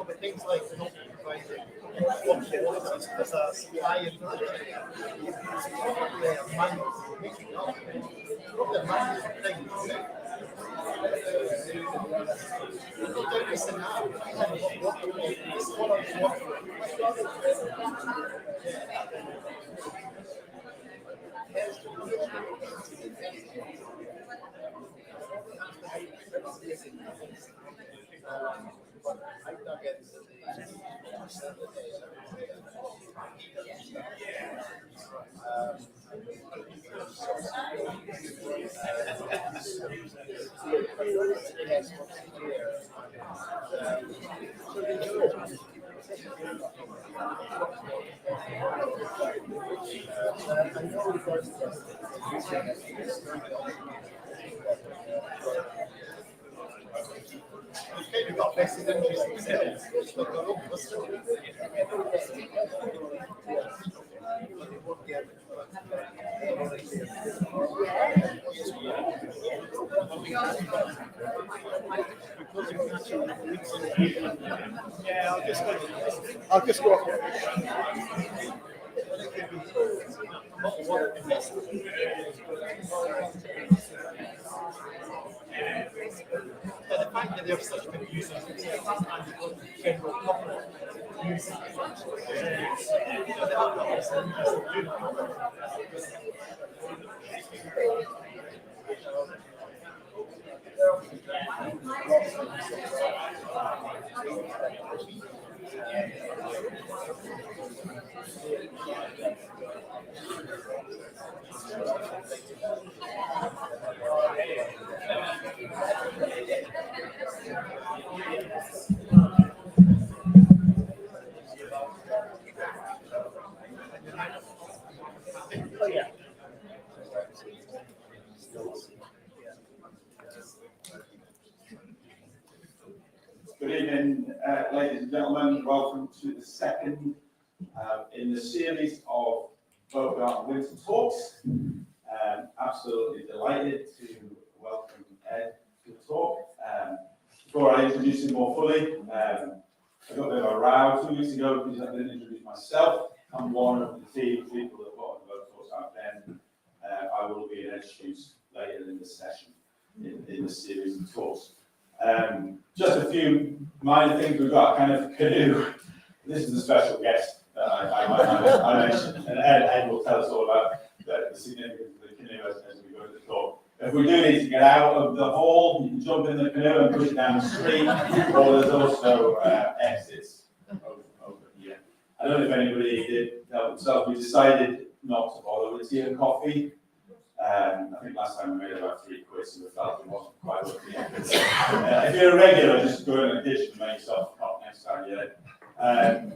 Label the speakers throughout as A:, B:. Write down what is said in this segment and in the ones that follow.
A: But things like not providing opportunities as a supply and probably a man making up, probably a man thing. You've got vested interest in sales. It's not got all of us. Yeah, I'll just go up there. But the fact that they have such big users and general public use
B: Good evening, ladies and gentlemen. Welcome to the second in the series of Bogart Winter Talks. Absolutely delighted to welcome Ed to the talk. Before I introduce him more fully, I got a bit of a row 2 weeks ago because I didn't introduce myself. I'm one of the team of people that put on the Boat Talks out then. I will be introduced later in the session, in the series of talks. Just a few minor things we've got kind of canoe. This is a special guest that I mentioned, and Ed will tell us all about the significance of the canoe as we go to the talk. If we do need to get out of the hall, you can jump in the canoe and push it down the street, or there's also exits over here. I don't know if anybody did help themselves. We decided not to bother with tea and coffee. I think last time we made about 3 quid, so we felt it wasn't quite worth the effort. If you're a regular, just go in a kitchen and make yourself a cup next time you're there.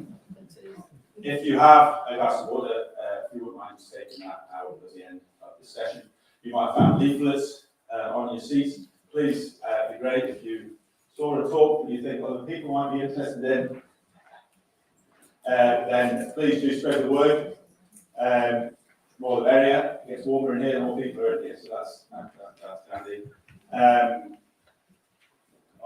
B: If you have a glass of water, if you wouldn't mind just taking that out at the end of the session. You might find leaflets on your seats. Please, it'd be great if you saw a talk that you think other people might be interested in. Then please do spread the word. More the merrier. It gets warmer in here, the more people are in here, so that's handy.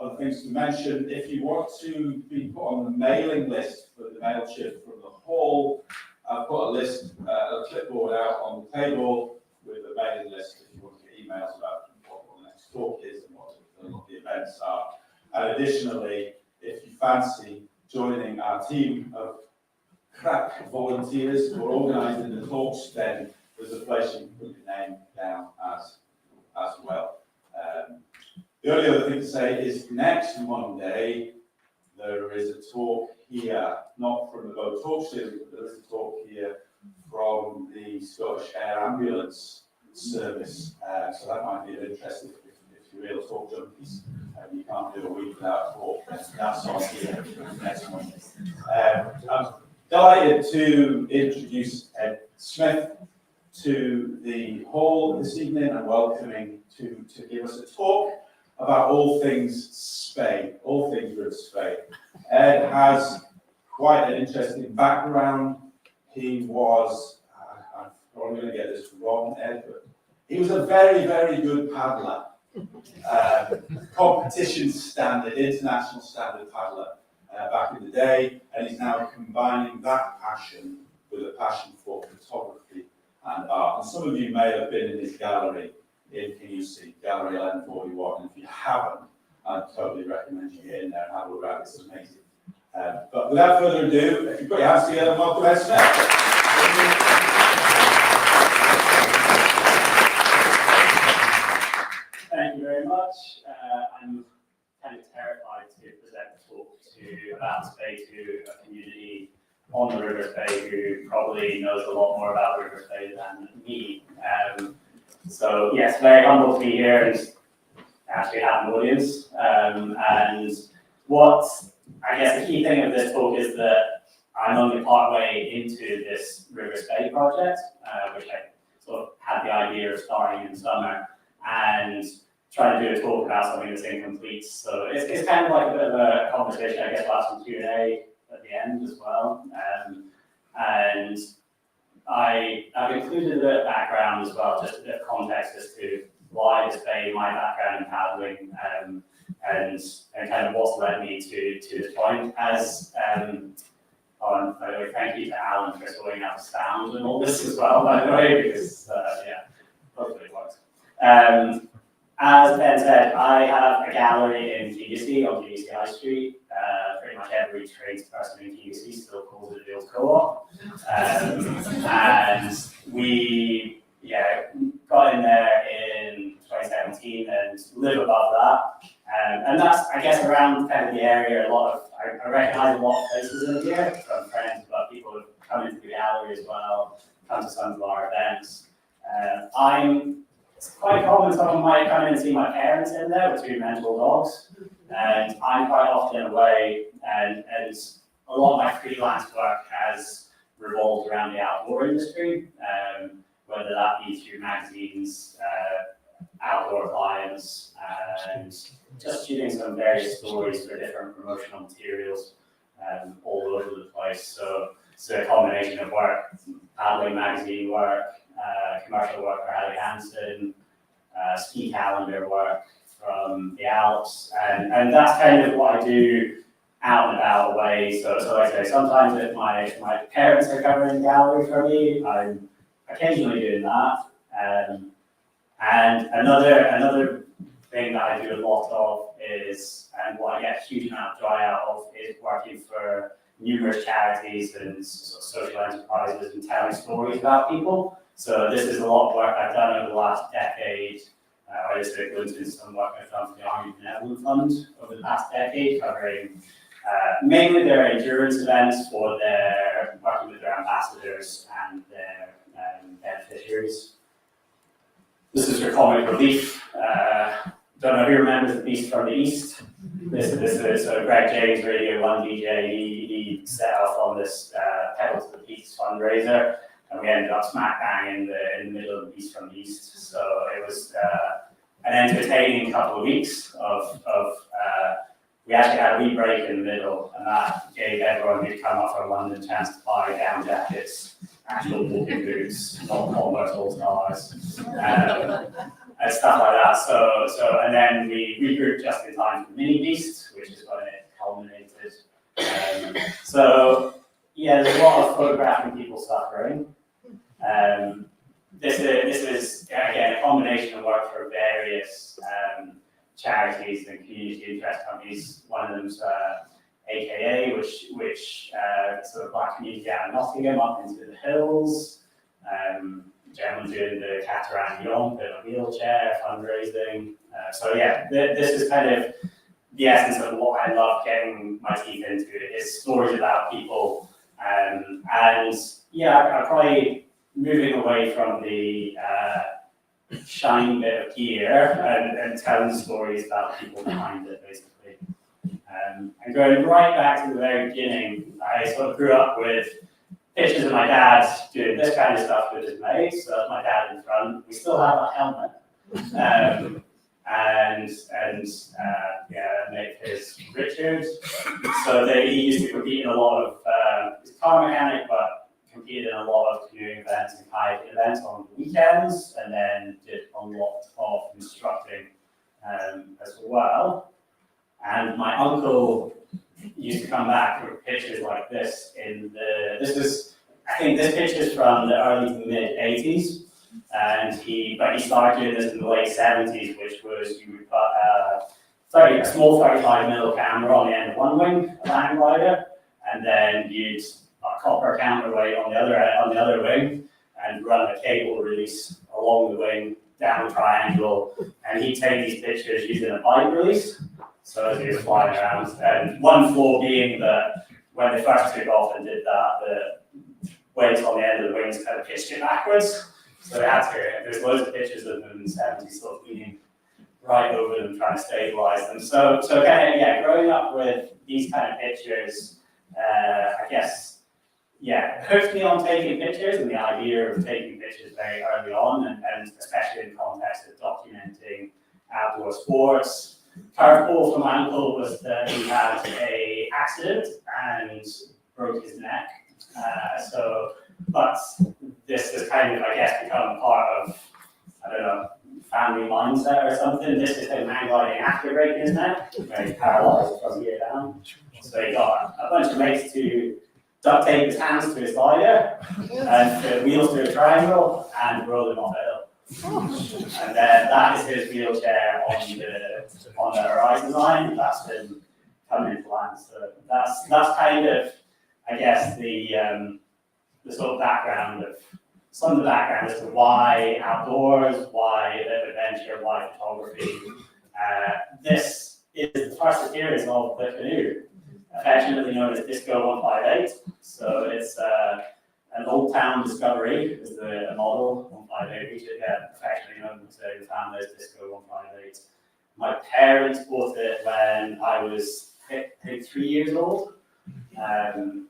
B: Other things to mention, if you want to be put on the mailing list for the MailChimp from the hall, I've put a list, a clipboard out on the table with a mailing list if you want to get emails about what the next talk is and what the events are. And additionally, if you fancy joining our team of crack volunteers who are organising the talks, then there's a place you can put your name down as well. The only other thing to say is next Monday, the there is a talk here, not from the Boat Talk series, but there is a talk here from the Scottish Air Ambulance Service. So that might be of interest if you're real talk junkies. You can't do a week without a talk. That's on here next month. I'm delighted to introduce Ed Smith to the hall this evening and welcoming to give us a talk about all things Spey, all things River Spey. Ed has quite an interesting background. He was, I'm probably going to get this wrong, Ed, but he was a very, very good paddler. Competition standard, international standard paddler back in the day, and he's now combining that passion with a passion for photography and art. And some of you may have been in his gallery in PUC, Gallery 1141, and if you haven't, I'd totally recommend you get in there and have a look around. It's amazing. But without further ado, if you put your hands together and welcome Ed Smith.
C: Thank you very much. I'm kind of terrified to present a talk about Spey to a community on the River Spey who probably knows a lot more about River Spey than me. So yes, very humble to be here and actually have an audience. And what I guess the key thing of this talk is that I'm only partway into this River Spey project, which I sort of had the idea of starting in summer, and trying to do a talk about something that's incomplete. So it's kind of like a bit of a conversation, I guess, about some Q&A at the end as well. And I've included a bit of background as well, just a bit of context as to why the Spey, my background in paddling, and kind of what's led me to this point. As by the way, thank you to Alan for sorting out the sound and all this as well, by the way, because yeah, hopefully it works. As Ben said, I have a gallery in GUC on GUC High Street. Pretty much every tradesperson in GUC still calls it the old co-op. And we got in there in 2017 and live above that. And that's, I guess, around kind of the area. I recognize a lot of places in here from friends, but people have come into the gallery as well, come to some of our events. It's quite common someone might come in and see my parents in there with two mental dogs, and I'm quite often away, and a lot of my freelance work has revolved around the outdoor industry, whether that be through magazines, outdoor clients, and just shooting some various stories for different promotional materials all over the place. So it's a combination of work, paddling magazine work, commercial work for Ali Hansen, ski calendar work from the Alps, and that's kind of what I do out and about away. So like I say, sometimes if my parents are covering the gallery for me, I'm occasionally doing that. And another thing that I do a lot of is, and what I get a huge amount of joy out of, is working for numerous charities and social enterprises and telling stories about people. So this is a lot of work I've done over the last decade. I just go into some work I've done for the Army Benevolent Fund over the past decade, covering mainly their endurance events for their working with their ambassadors and their beneficiaries. This is for comic relief. Don't know who remembers The Beast from the East. This is so Greg James, Radio 1 DJ. He set off on this Pedal to the Beast fundraiser, and we ended up smack bang in the middle of The Beast from the East. So it was an entertaining couple of weeks of we actually had a wee break in the middle, and that gave everyone who'd come up from London a chance to buy down jackets, actual walking boots, not Converse All-Stars, and stuff like that. So and then we regrouped just in time for Mini Beast, which is when it culminated. So yeah, there's a lot of photographing people suffering. This is again a combination of work for various charities and community interest companies. One of them's AKA, which sort of black community out of Nottingham up into the hills. Gentleman doing the Cataract Yonk in a wheelchair fundraising. So yeah, this is kind of the essence of what I love getting my teeth into is stories about people. And yeah, I'm probably moving away from the shiny bit of gear and telling stories about people behind it, basically. And going right back to the very beginning, I sort of grew up with pictures of my dad doing this kind of stuff with his mates. So that's my dad in front. We still have a helmet. Mate is Richard. So he used to compete in a lot of, he's a car mechanic, but competed in a lot of canoeing events and kayaking events on weekends, and then did a lot of instructing as well. And my uncle used to come back with pictures like this I think this picture is from the early to mid 80s. And he started doing this in the late 70s, which was you would put a small 35mm camera on the end of one wing of the hang glider, and then you'd a copper counterweight on the other wing, and run a cable release along the wing down the triangle, and he'd take these pictures using a bike release. So as he was flying around, and one flaw being that when they first took off and did that, the weights on the end of the wings kind of pitched it backwards. So there's loads of pictures of them in the 70s sort of leaning right over them, trying to stabilize them. So kind of, yeah, growing up with these kind of pictures, I guess, yeah, hooked me on taking pictures and the idea of taking pictures very early on, and especially in the context of documenting outdoor sports. Curveball from my uncle was that he had an accident and broke his neck. But this has kind of, I guess, become part of, I don't know, family mindset or something. This is him hang gliding after breaking his neck, where he's paralyzed from here down. So he got a bunch of mates to duct tape his hands to his glider and put wheels through a triangle and roll him off a hill. And then that is his wheelchair on the horizon line. That's been coming into land. So that's kind of, I guess, the sort of background of some of the background as to why outdoors, why adventure, why photography. This is the first appearance of the canoe, affectionately known as Disco 158. So it's an old town discovery is the model 158, which is affectionately known to the family as Disco 158. My parents bought it when I was, I think, 3 years old, and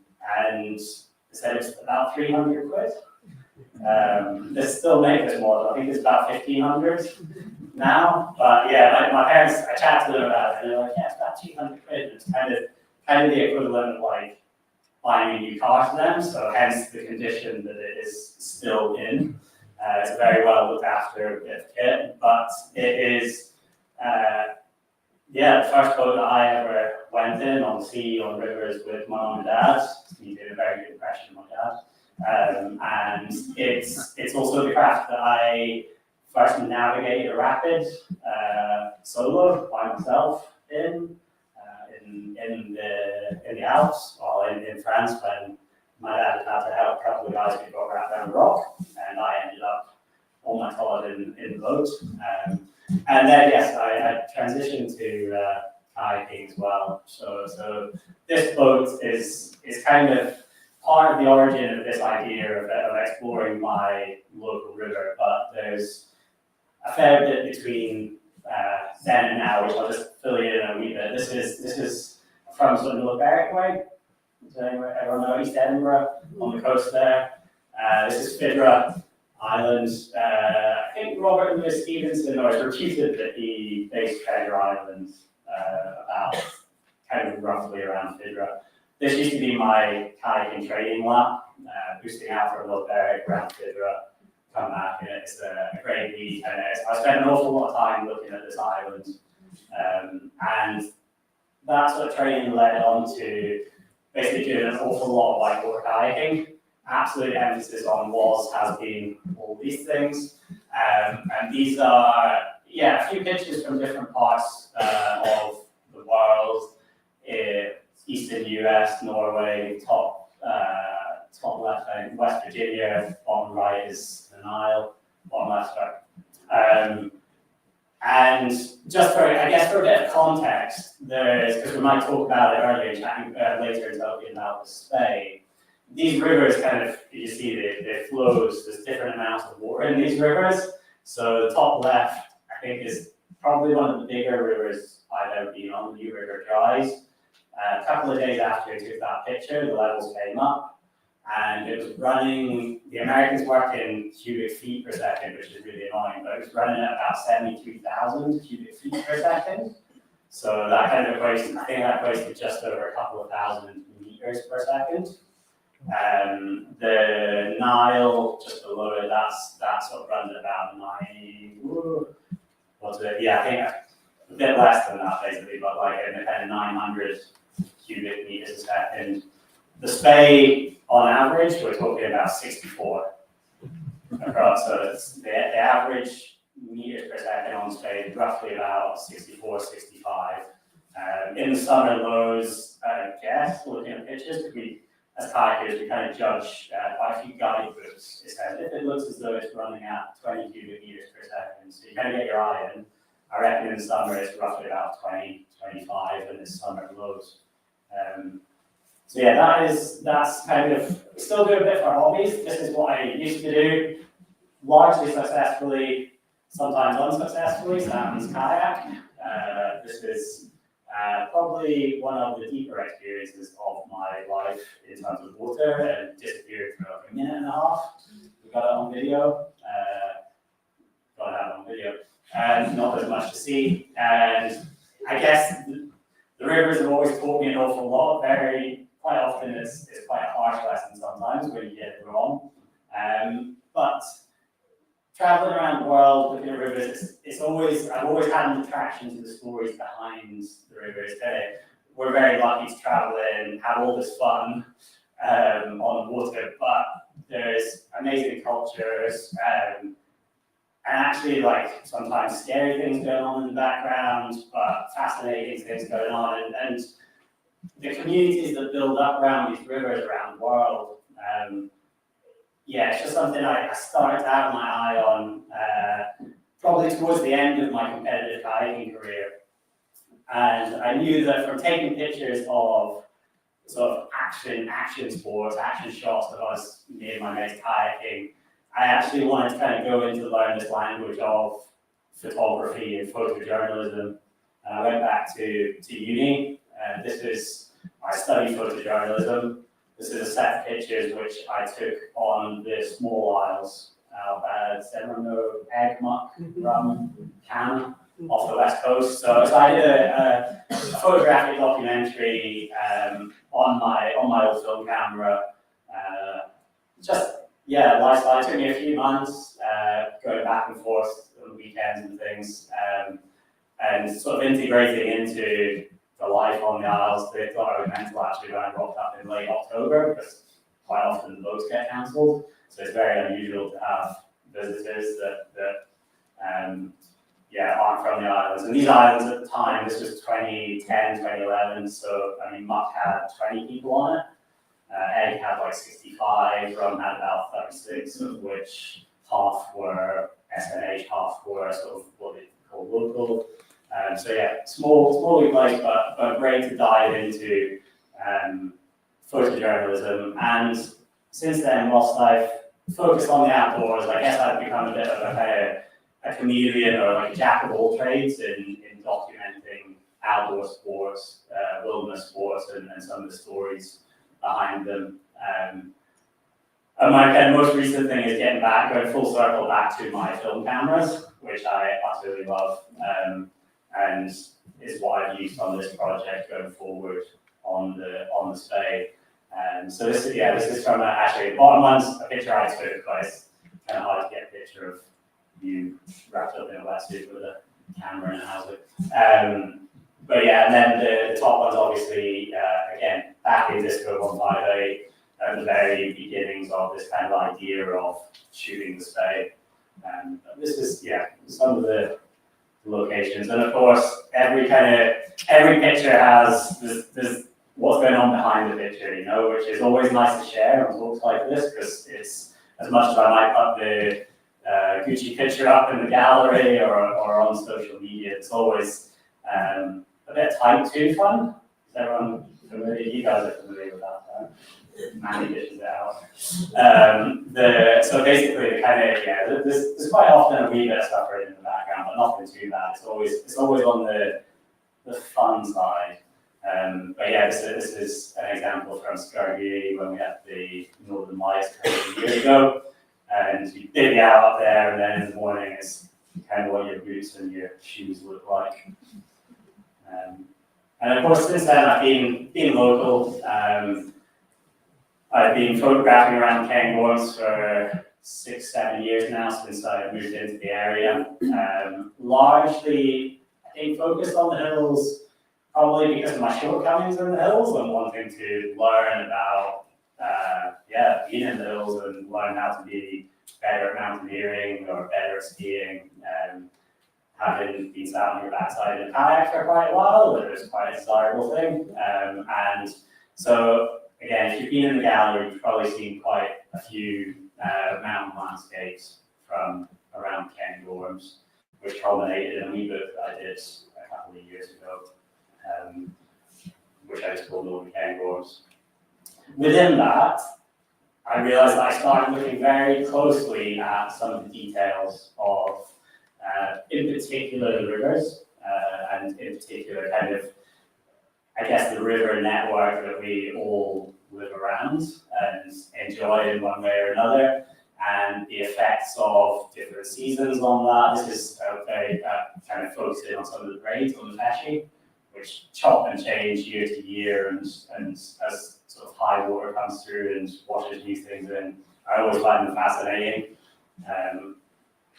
C: they said it's about 300 quid. They still make this model. I think it's about 1,500 now. But yeah, my parents, I chatted to them about it, and they're like, yeah, it's about 200 quid. It's kind of the equivalent of like buying a new car to them. So hence the condition that it is still in. It's a very well looked after bit of kit, but it is, the first boat that I ever went in on the sea, on rivers with my mum and dad. He did a very good impression of my dad. And it's also the craft that I first navigated a rapid solo by myself in the Alps, or in France, when my dad had to help a couple of guys who got wrapped down a rock, and I ended up on my cod in the boat. And then yes, I transitioned to kayaking as well. So this boat is kind of part of the origin of this idea of exploring my local river, but there's a fair bit between then and now, which I'll just fill you in a wee bit. This is from sort of Moray Firth. Does everyone know East Edinburgh on the coast there? This is Fidra Island. I think Robert Louis Stevenson was reputed that he based Treasure Island about kind of roughly around Fidra. This used to be my kayaking training lap, boosting out from Moray Firth around Fidra, come back, and it's a great beach. And I spent an awful lot of time looking at this island, and that sort of training led on to basically doing an awful lot of whitewater kayaking. Absolute emphasis on was, has been, all these things. And these are, a few pictures from different parts of the world. Eastern US, Norway, top left, I think West Virginia, bottom right is the Nile, bottom left, sorry. And just for, I guess, for a bit of context, because we might talk about it earlier in chatting later in talking about the Spey. These rivers kind of, you see the flows, there's different amounts of water in these rivers. So the top left, I think, is probably one of the bigger rivers I've ever been on, the New River Dries. A couple of days after I took that picture, the levels came up, and it was running, the Americans work in cubic feet per second, which is really annoying, but it was running at about 72,000 cubic feet per second. So that kind of equates, I think that equates to just over a couple of thousand meters per second. The Nile, just below it, that sort of runs at about I think a bit less than that basically, but like in the kind of 900 cubic meters a second. The Spey, on average, we're talking about 64 across. So it's the average meters per second on Spey is roughly about 64, 65. In the summer lows, I guess, looking at pictures, as kayakers, we kind of judge quite a few guidebooks. It says if it looks as though it's running at 20 cubic meters per second, so you kind of get your eye in. I reckon in the summer it's roughly about 20, 25, and it's summer lows. So yeah, that's kind of, still do a bit for hobbies. This is what I used to do, largely successfully, sometimes unsuccessfully, Sam's kayak. This is probably one of the deeper experiences of my life in terms of water, and disappeared for like a minute and a half. We got it on video. Got it out on video. And not as much to see. And I guess the rivers have always taught me an awful lot. Quite often it's quite a harsh lesson sometimes when you get it wrong. But traveling around the world, looking at rivers, I've always had an attraction to the stories behind the rivers. We're very lucky to travel in, have all this fun on water, but there's amazing cultures, and actually like sometimes scary things going on in the background, but fascinating things going on, and the communities that build up around these rivers around the world. It's just something I started to have my eye on probably towards the end of my competitive kayaking career. And I knew that from taking pictures of sort of action sports, action shots of us, me and my mates kayaking, I actually wanted to kind of go into learn this language of photography and photojournalism. And I went back to uni. I studied photojournalism. This is a set of pictures which I took on the small isles of Semrano, Egmuck, Rum, Cam, off the west coast. So I did a photographic documentary on my old film camera. Lifestyle. It took me a few months going back and forth on weekends and things, and sort of integrating into the life on the isles. They thought I was meant to actually when I rocked up in late October, because quite often the boats get cancelled. So it's very unusual to have visitors that aren't from the islands. And these islands at the time, this was 2010, 2011, so I mean, Muck had 20 people on it. Egg had like 65, Rum had about 36, of which half were SNH, half were sort of what they call local. Small place, but great to dive into photojournalism. And since then, whilst I've focused on the outdoors, I guess I've become a bit of a chameleon or like a jack of all trades in documenting outdoor sports, wilderness sports, and some of the stories behind them. And my kind of most recent thing is going full circle back to my film cameras, which I absolutely love, and is what I've used on this project going forward on the Spey. So this is from actually the bottom one's a picture I took, but it's kind of hard to get a picture of you wrapped up in a wetsuit with a camera in a house. And then the top one's obviously again back in Disco 158 at the very beginnings of this kind of idea of shooting the Spey. This is some of the locations, and of course every picture has there's what's going on behind the picture, which is always nice to share on talks like this, because it's, as much as I might put Gucci picture up in the gallery or on social media. It's always a bit type 2 fun. Is everyone familiar? You guys are familiar with that, right? Manny dishes it out. So basically, the kind of, there's quite often a wee bit of suffering in the background, but nothing too bad. It's always on the fun side. But yeah, this is an example from Scargieri when we had the Northern Lights a year ago. And you dig out up there, and then in the morning it's kind of what your boots and your shoes look like. And of course, since then I've been local. I've been photographing around Cairngorms for 6-7 years now since I moved into the area. Largely, I think, focused on the hills, probably because of my shortcomings in the hills and wanting to learn about being in the hills and learn how to be better at mountaineering or better at skiing. Having been sat on your backside in a kayak for quite a while, it was quite a desirable thing. And so, again, if you've been in the gallery, you've probably seen quite a few mountain landscapes from around Cairngorms, which culminated in a wee book that I did a couple of years ago, which I just called Northern Cairngorms. Within that, I realized that I started looking very closely at some of the details of, in particular, the rivers, and in particular, kind of, I guess, the river network that we all live around and enjoy in one way or another, and the effects of different seasons on that. This is very kind of focusing on some of the grades on the Pesci, which chop and change year to year, and as sort of high water comes through and washes these things in, I always find them fascinating.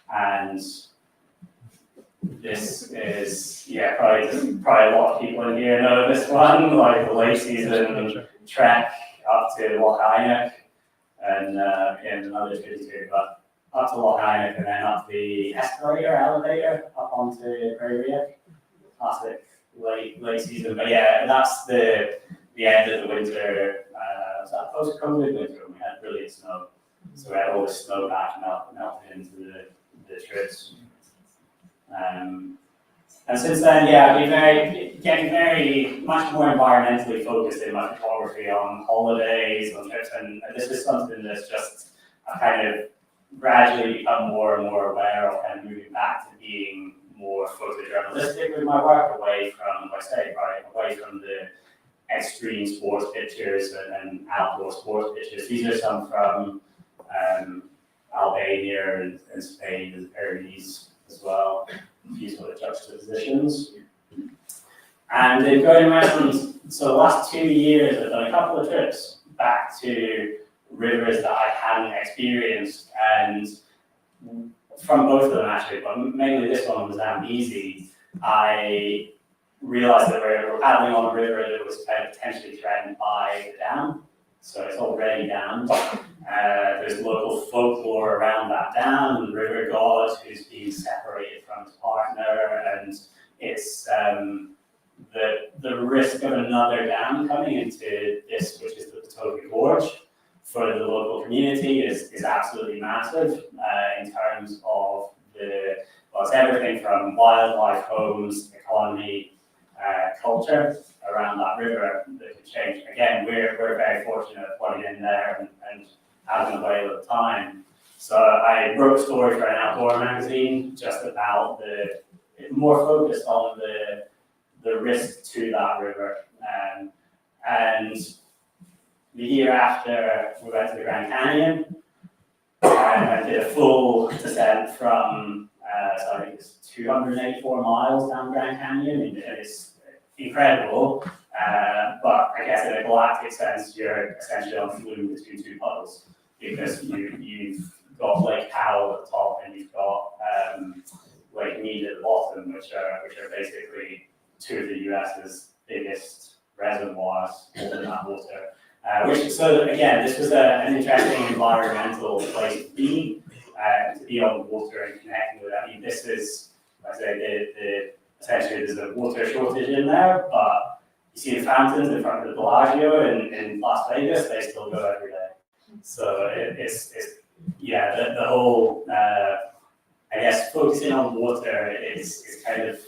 C: And this is, probably a lot of people in here know this one, like the late season trek up to Loch Eynock, and another city too, but up to Loch Eynock and then up the escalator, elevator, up onto Prairie Rick. Classic late season, but yeah, that's the end of the winter. Was that post-COVID winter when we had brilliant snow? So we had all the snow back melted into the trips. And since then, I've been getting very much more environmentally focused in my photography on holidays, on trips, and this is something that's just I've kind of gradually become more and more aware of, and moving back to being more photojournalistic with my work, away from the extreme sports pictures and outdoor sports pictures. These are some from Albania and Spain and the Pyrenees as well. These sort of juxtapositions. And in going around, so the last 2 years, I've done a couple of trips back to rivers that I hadn't experienced, and from both of them actually, but mainly this one was Zambezi. I realized that we're paddling on a river that was kind of potentially threatened by the dam, so it's already dammed. There's local folklore around that dam, the river god who's being separated from his partner, and it's the risk of another dam coming into this, which is the Patoka Gorge, for the local community is absolutely massive in terms of it's everything from wildlife, homes, economy, culture around that river that could change. Again, we're very fortunate plugging in there and having a whale of time. So I wrote a story for an outdoor magazine just about more focused on the risk to that river. And the year after, we went to the Grand Canyon and did a full descent from, I think it's 284 miles down Grand Canyon, and it's incredible. But I guess in a galactic sense, you're essentially on flume between two puddles, because you've got Lake Powell at the top and you've got Lake Mead at the bottom, which are basically two of the US's biggest reservoirs holding that water. So again, this was an interesting environmental place to be on the water and connecting with it. I mean, this is, like I say, essentially there's a water shortage in there, but you see the fountains in front of the Bellagio in Las Vegas, they still go every day. So the whole, I guess, focusing on water is kind of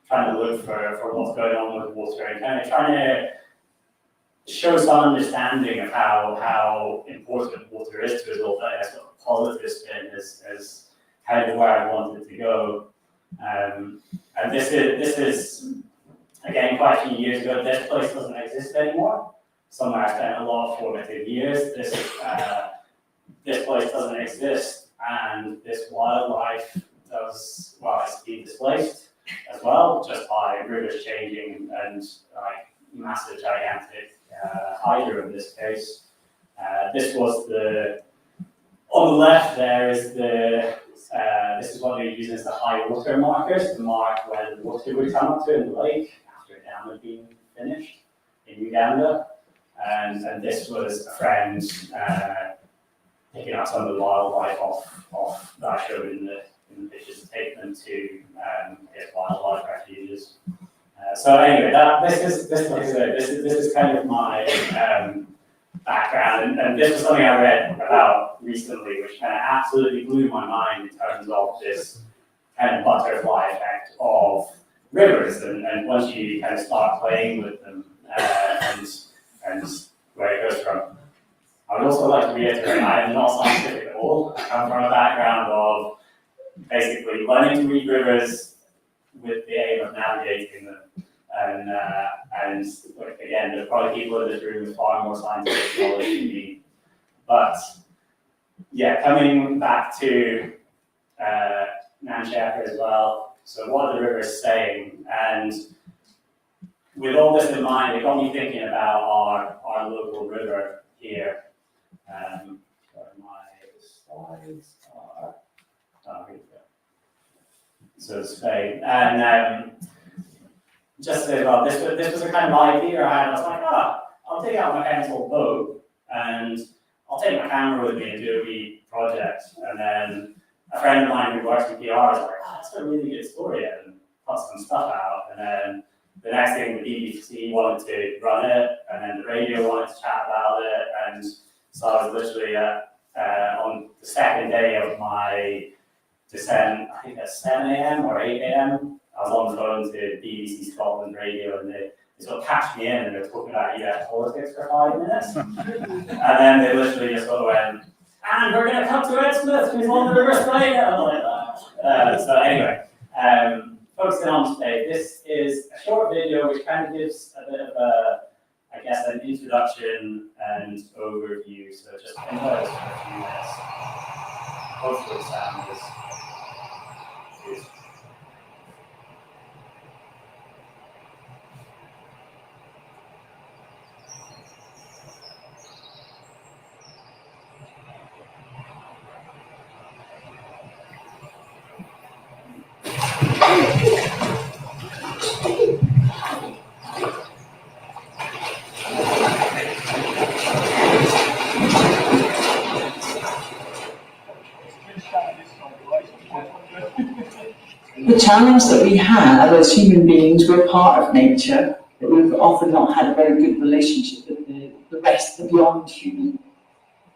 C: trying to look for what's going on with water and kind of trying to show some understanding of how important water is to us all. That sort of positive spin is kind of where I wanted to go. And this is again quite a few years ago. This place doesn't exist anymore. Somewhere I spent a lot of formative years. This place doesn't exist, and this wildlife does, well, it's been displaced as well, just by rivers changing and like massive, gigantic hydro in this case. This was on the left there is this is what they use as the high water markers to mark when water would come up to in the lake after a dam had been finished in Uganda. And this was a friend picking up some of the wildlife off that I showed in the pictures to take them to wildlife refuges. So anyway, this is kind of my background, and this was something I read about recently, which kind of absolutely blew my mind in terms of this kind of butterfly effect of rivers, and once you kind of start playing with them and where it goes from. I would also like to reiterate, I am not scientific at all. I come from a background of basically learning to read rivers with the aim of navigating them. And again, there's probably people in this room with far more scientific knowledge than me. But yeah, coming back to Nancheka as well. So what are the rivers saying? And with all this in mind, it got me thinking about our local river here. Where my slides are. Oh, here we go. So Spey. And just as well, this was a kind of idea I had. I was like, I'll take out my pencil boat and I'll take my camera with me and do a wee project. And then a friend of mine who works in PR was like, that's a really good story, and put some stuff out. And then the next thing, the BBC wanted to run it, and then the radio wanted to chat about it. And so I was literally on the second day of my descent, I think at 7 a.m. or 8 a.m. I was on the phone to BBC Scotland radio, and they sort of catched me in, and they were talking about US politics for 5 minutes. And then they literally just sort of went, and we're going to come to Ed Smith, who's on the River Spey. So anyway, focusing on today, this is a short video which kind of gives a bit of I guess, an introduction and overview. So just enjoy this for a few minutes. Hopefully sound is good.
D: The challenge that we have as human beings, we're part of nature, but we've often not had a very good relationship with the rest, the beyond human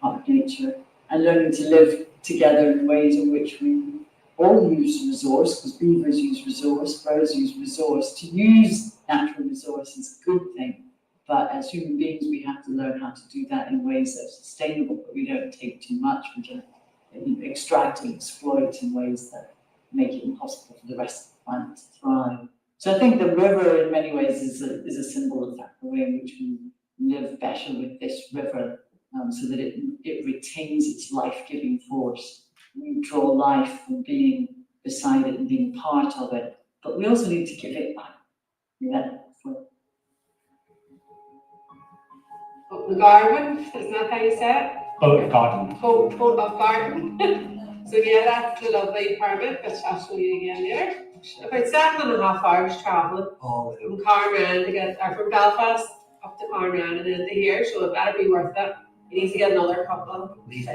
D: part of nature, and learning to live together in ways in which we all use resource, because beavers use resource, birds use resource. To use natural resource is a good thing, but as human beings we have to learn how to do that in ways that are sustainable, but we don't take too much, we don't extract and exploit in ways that make it impossible for the rest of the planet to thrive. So I think the river in many ways is a symbol of that, the way in which we live better with this river, so that it retains its life-giving force. We draw life from being beside it and being part of it, but we also need to give it back. Yeah.
E: Open garden, isn't that how you say it?
C: Boat of garden.
E: Boat of garden. So yeah, that's the lovely permit, which I'll show you again later. About 7.5 hours travelling from Carnround to get, or from Belfast up to Carnround and then to here, so it better be worth it. You need to get another couple.
F: Yeah,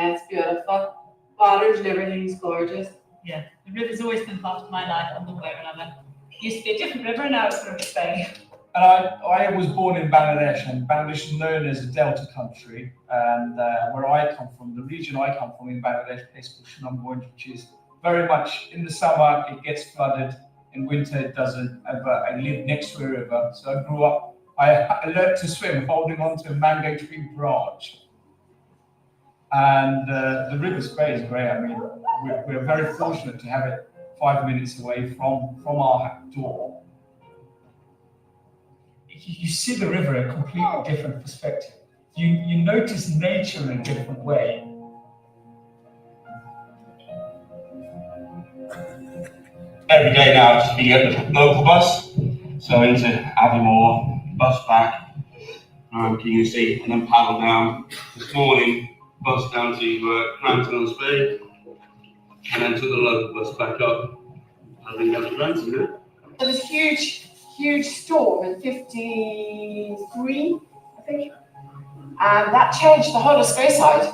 E: it's beautiful. Waters and everything's gorgeous.
G: Yeah, the river's always been part of my life on the way when I went. It used to be a different river, now it's River Spey.
F: And I was born in Bangladesh, and Bangladesh is known as a delta country. And where I come from, the region I come from in Bangladesh, a place called Shinamganj, which is very much in the summer it gets flooded, in winter it doesn't. I live next to a river, so I grew up. I learned to swim holding onto a mango tree branch. And the River Spey is great. I mean, we're very fortunate to have it 5 minutes away from our door. You see the river in a completely different perspective. You notice nature in a different way.
G: Every day now, just be at the local bus, so into Aviemore, bus back, you can see, and then paddle down. This morning, bus down to Crampton-on-Spey, and then took the local bus back up, paddling down to Crampton.
D: There was a huge storm in 53, I think, and that changed the whole of Speyside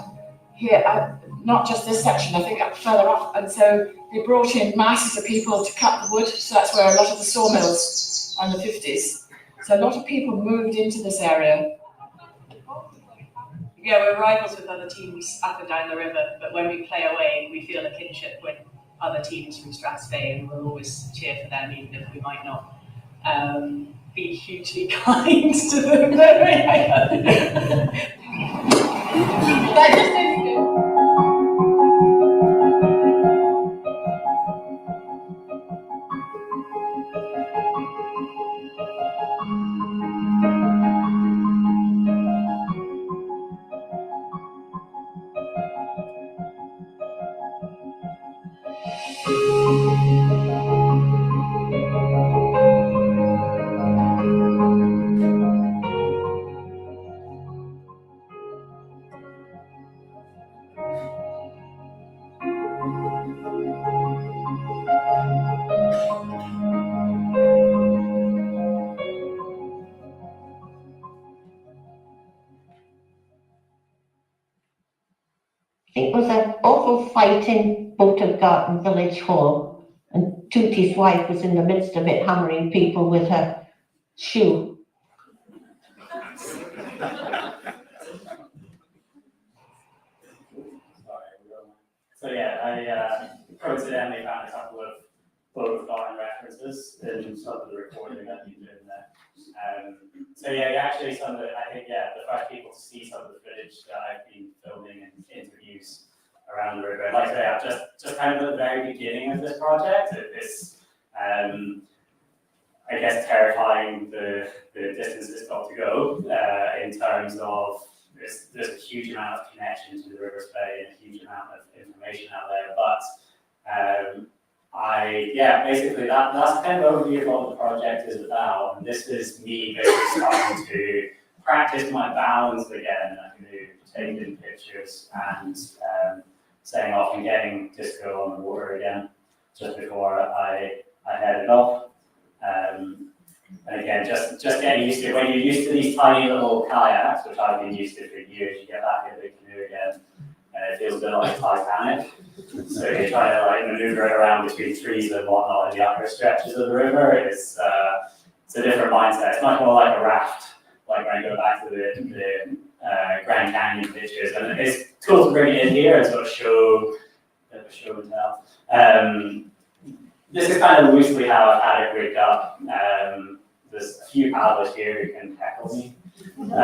D: here, not just this section, I think further up, and so they brought in masses of people to cut the wood, so that's where a lot of the sawmills are in the 50s. So a lot of people moved into this area.
H: Yeah, we're rivals with other teams up and down the river, but when we play away, we feel a kinship with other teams from Strathspey, and we'll always cheer for them, even if we might not be hugely kind to them.
D: That just makes me feel.
I: It was an awful fight in Bowton Garden Village Hall, and Tootie's wife was in the midst of it, hammering people with her shoe.
C: So yeah, I coincidentally found a couple of both garden references in some of the recording that you did there. So yeah, actually some of the, I think, yeah, the first people to see some of the footage that I've been filming and interviews around the river. Like I say, I'm just kind of at the very beginning of this project. It's, I guess, terrifying the distance it's got to go in terms of there's a huge amount of connection to the River Spey and a huge amount of information out there. But basically that's kind of overview of what the project is about. And this is me basically starting to practice my balance again. I can do taking pictures and staying off and getting disco on the water again just before I headed off. And again, just getting used to it. When you're used to these tiny little kayaks, which I've been used to for years, you get back in the canoe again, and it feels a bit like Titanic. So you're trying to like maneuver it around between trees and whatnot in the upper stretches of the river. It's a different mindset. It's much more like a raft. Like when I go back to the Grand Canyon pictures, and it's cool to bring it in here and sort of show and tell. This is kind of loosely how I've had it rigged up. There's a few paddlers here who can heckle me. I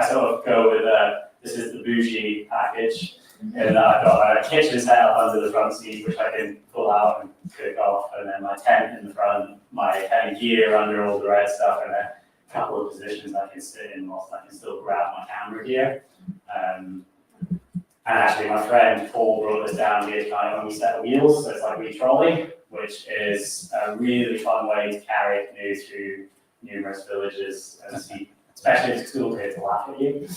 C: sort of go with this is the bougie package. And I've got a kitchen set up under the front seat, which I can pull out and cook off. And then my tent in the front, my kind of gear under all the red stuff, and a couple of positions I can sit in whilst I can still grab my camera gear. And actually, my friend Paul brought this down here tonight when we set the wheels. So it's like we trolley, which is a really fun way to carry a canoe through numerous villages and see, especially if school kids laugh at you.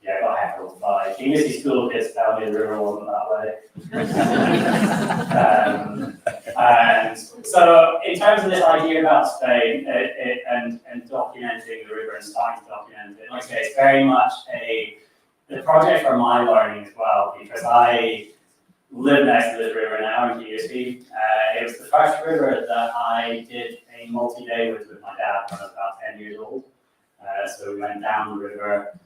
C: I got heckled by community school kids tell me the river wasn't that way. And so, in terms of this idea about Spain and documenting the river and starting to document it, like I say, it's very much the project for my learning as well, because live next to this river now in Kingsey. It was the first river that I did a multi-day with my dad when I was about 10 years old. So we went down the river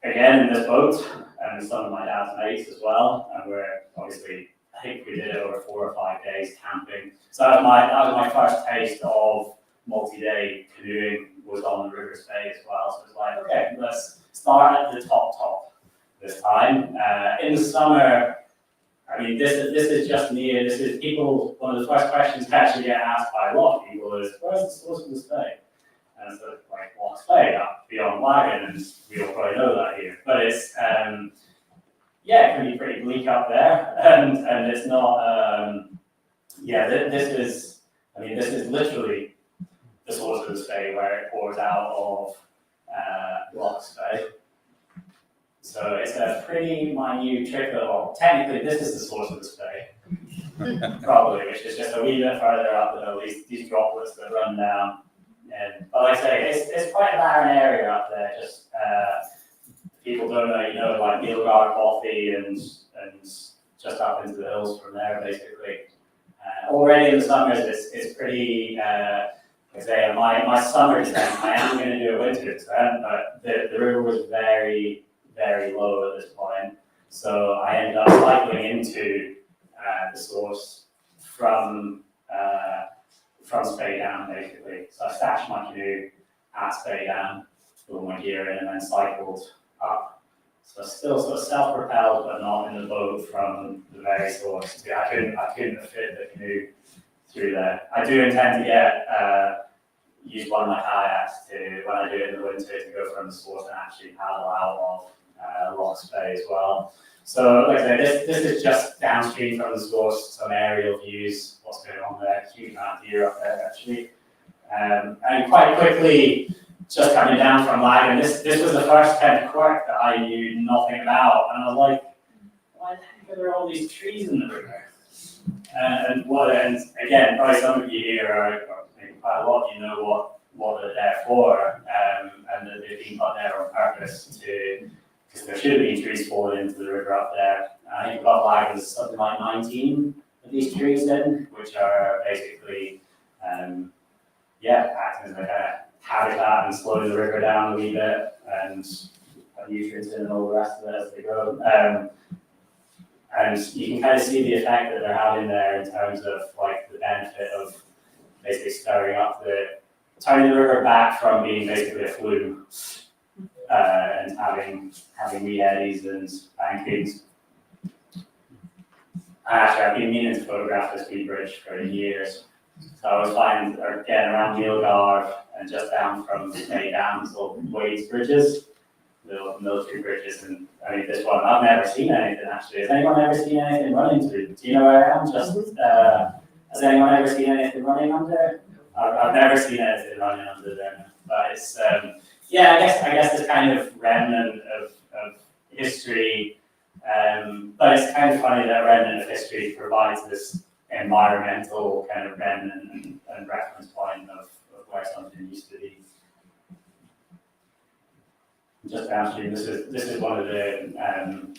C: again in this boat, and some of my dad's mates as well. And we're obviously, I think we did it over 4 or 5 days camping. So that was my first taste of multi-day canoeing, was on the River Spey as well. So it's like, okay, let's start at the top this time. In the summer, I mean, this is just near. This is people. One of the first questions that actually get asked by a lot of people is, "Where's the source of the Spey?" And so, like, what's Spey? Up beyond Wagon, and we all probably know that here. But it's yeah, it can be pretty bleak up there, and it's not. This is. I mean, this is literally the source of the Spey, where it pours out of Loch Spey. So it's a pretty minute trickle. Well, technically, this is the source of the Spey, probably, which is just a wee bit further up than all these droplets that run down. But like I say, it's quite a barren area up there. Just people don't know, like Neilgar Coffee and just up into the hills from there, basically. Already in the summers, it's pretty. Like I say, my summer descent, I am going to do a winter descent, but the river was very, very low at this point. So I ended up cycling into the source from Spey Down, basically. So I stashed my canoe at Spey Down, put my gear in, and then cycled up. So still sort of self-propelled, but not in the boat from the very source. I couldn't fit the canoe through there. I do intend to use one of my kayaks to, when I do it in the winter, to go from the source and actually paddle out of Loch Spey as well. So, like I said, this is just downstream from the source, some aerial views, what's going on there, huge amount of deer up there actually. And quite quickly, just coming down from Lagan, this was the first kind of quirk that I knew nothing about, and I was like, why the heck are there all these trees in the river? And again, probably some of you here or maybe quite a lot of you know what they're there for, and that they've been put there on purpose because there should have been trees falling into the river up there. I think above Lagan there's something like 19 of these trees in, which are basically, acting as like a habitat and slowing the river down a wee bit and put nutrients in and all the rest of it as they go. And you can kind of see the effect that they're having there in terms of like the benefit of basically turning the river back from being basically a flume and having wee eddies and bankings. Actually, I've been meaning to photograph this wee bridge for years. So I was flying again around Neilgar and just down from Spey down to Wade's bridges, little military bridges, and I mean this one I've never seen anything actually. Has anyone ever seen anything running through? Do you know where I am? Has anyone ever seen anything running under? I've never seen anything running under there. But it's I guess it's kind of remnant of history. But it's kind of funny that remnant of history provides this environmental kind of remnant and reference point of where something used to be. Just downstream, this is one of the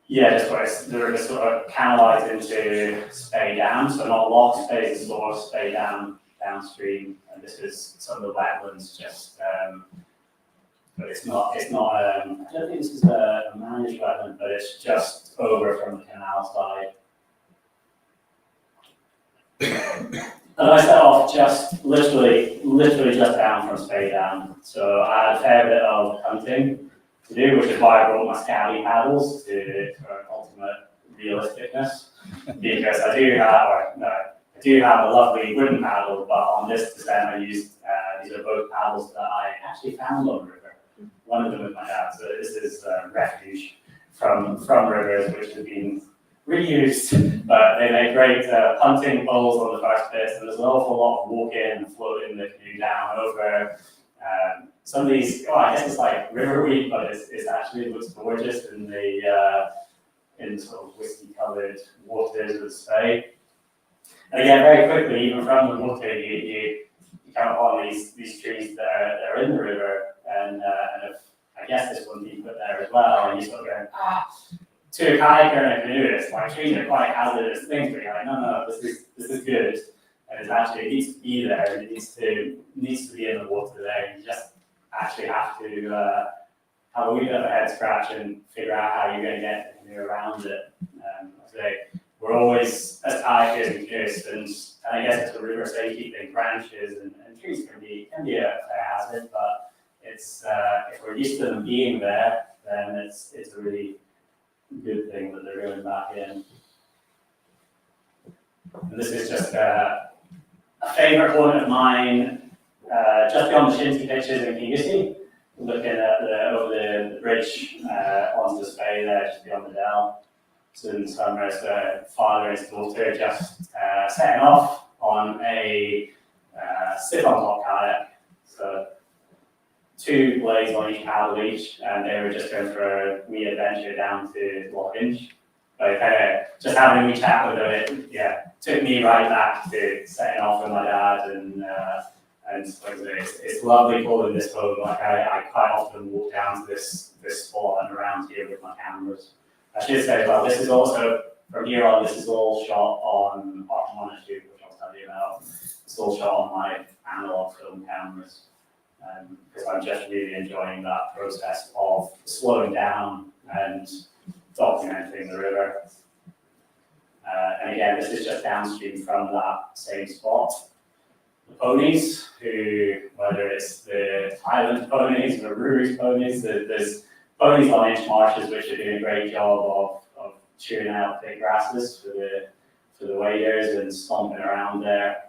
C: just where the river sort of canalized into Spey Down, so not Loch Spey is the source, Spey downstream, and this is some of the wetlands but it's not I don't think this is a managed wetland, but it's just over from the canal side. And I set off just literally just down from Spey Down. So I had a fair bit of hunting to do, which is why I brought my scabby paddles for ultimate realisticness. Because I do have a lovely wooden paddle, but on this descent I used these are both paddles that I actually found on the river. One of them with my dad. So this is refuge from rivers which have been reused, but they make great punting poles on the first bits, and there's an awful lot of walking and floating the canoe down over some of these. I guess it's like river weed, but it actually looks gorgeous in the sort of whiskey-coloured waters of the Spey. And again, very quickly, even from the water, you come upon these trees that are in the river, and I guess this one being put there as well, and you sort of go, to a kayaker and a canoeist, like trees are quite hazardous things, but you're like, no, this is good. And it's actually, it needs to be there, and it needs to be in the water there. You just actually have to have a wee bit of a head scratch and figure out how you're going to get the canoe around it. We're always, as kayakers and canoeists, and I guess it's a river safety thing, branches and trees can be a fair hazard, but it's if we're used to them being there, then it's a really good thing that they're going back in. And this is just a favourite one of mine, just beyond the shinty pitches in Kingussie, looking at over the bridge onto the Spey there, just beyond the dell. So in the summer, it's a father and his daughter just setting off on a sit-on-top kayak. So 2 blades on each paddle each, and they were just going for a wee adventure down to Lockhinch. But kind of just having a wee chat with them, it took me right back to setting off with my dad, and like I say, it's lovely pulling this home. Like I quite often walk down to this spot and around here with my cameras. I should say, well, this is also, from here on, this is all shot on Monastery, which I'll tell you about. It's all shot on my analog film cameras, because I'm just really enjoying that process of slowing down and documenting the river. And again, this is just downstream from that same spot. The ponies, whether it's the Highland ponies or Rury's ponies, there's ponies on inch marshes which are doing a great job of chewing out thick grasses for the waders and stomping around there.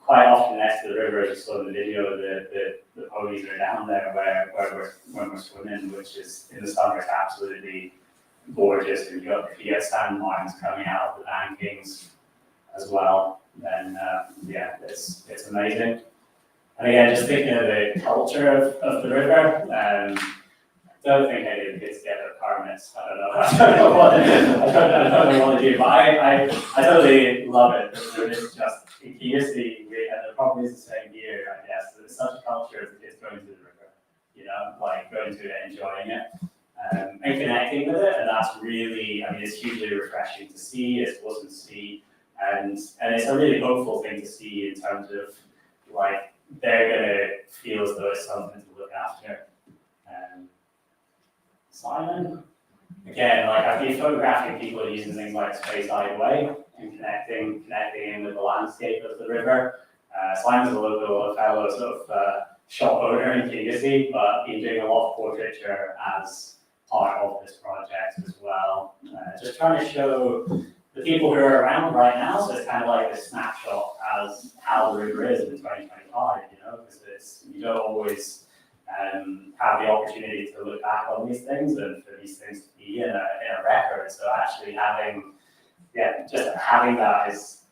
C: Quite often next to the river, as you saw in the video, the ponies are down there when we're swimming, which is in the summer it's absolutely gorgeous. If you get sand mines coming out of the bankings as well, then it's amazing. And again, just thinking of the culture of the river, I don't think any of the kids get their permits. I don't know what to do, but I totally love it. It's just in Kingussie, and it probably is the same here, I guess. There's such a culture of the kids going to the river, like going to it, enjoying it, and connecting with it. And that's really, it's hugely refreshing to see. It's awesome to see, and it's a really hopeful thing to see in terms of like they're gonna feel as though it's something to look after. Simon, again, like I've been photographing people using things like Space Hideaway and connecting in with the landscape of the river. Simon's a local fellow sort of shop owner in Kingussie, but been doing a lot of portraiture as part of this project as well. Just trying to show the people who are around right now, so it's kind of like a snapshot as how the river is in 2025, because you don't always have the opportunity to look back on these things and for these things to be in a record. So actually having that is,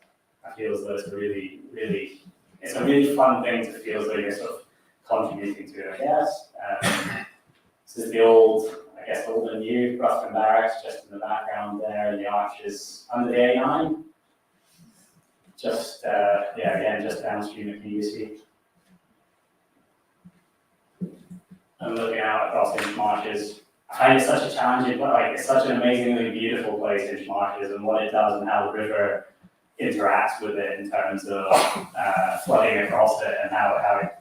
C: I feel as though it's a really fun thing to feel as though you're sort of contributing to it, I guess. This is the old and new Grafton Barracks just in the background there, and the arches under the A9. Just downstream of Kingussie. I'm looking out across Inch Marshes. I find it such a challenging, it's such an amazingly beautiful place, Inch Marshes, and what it does and how the river interacts with it in terms of flooding across it, and how it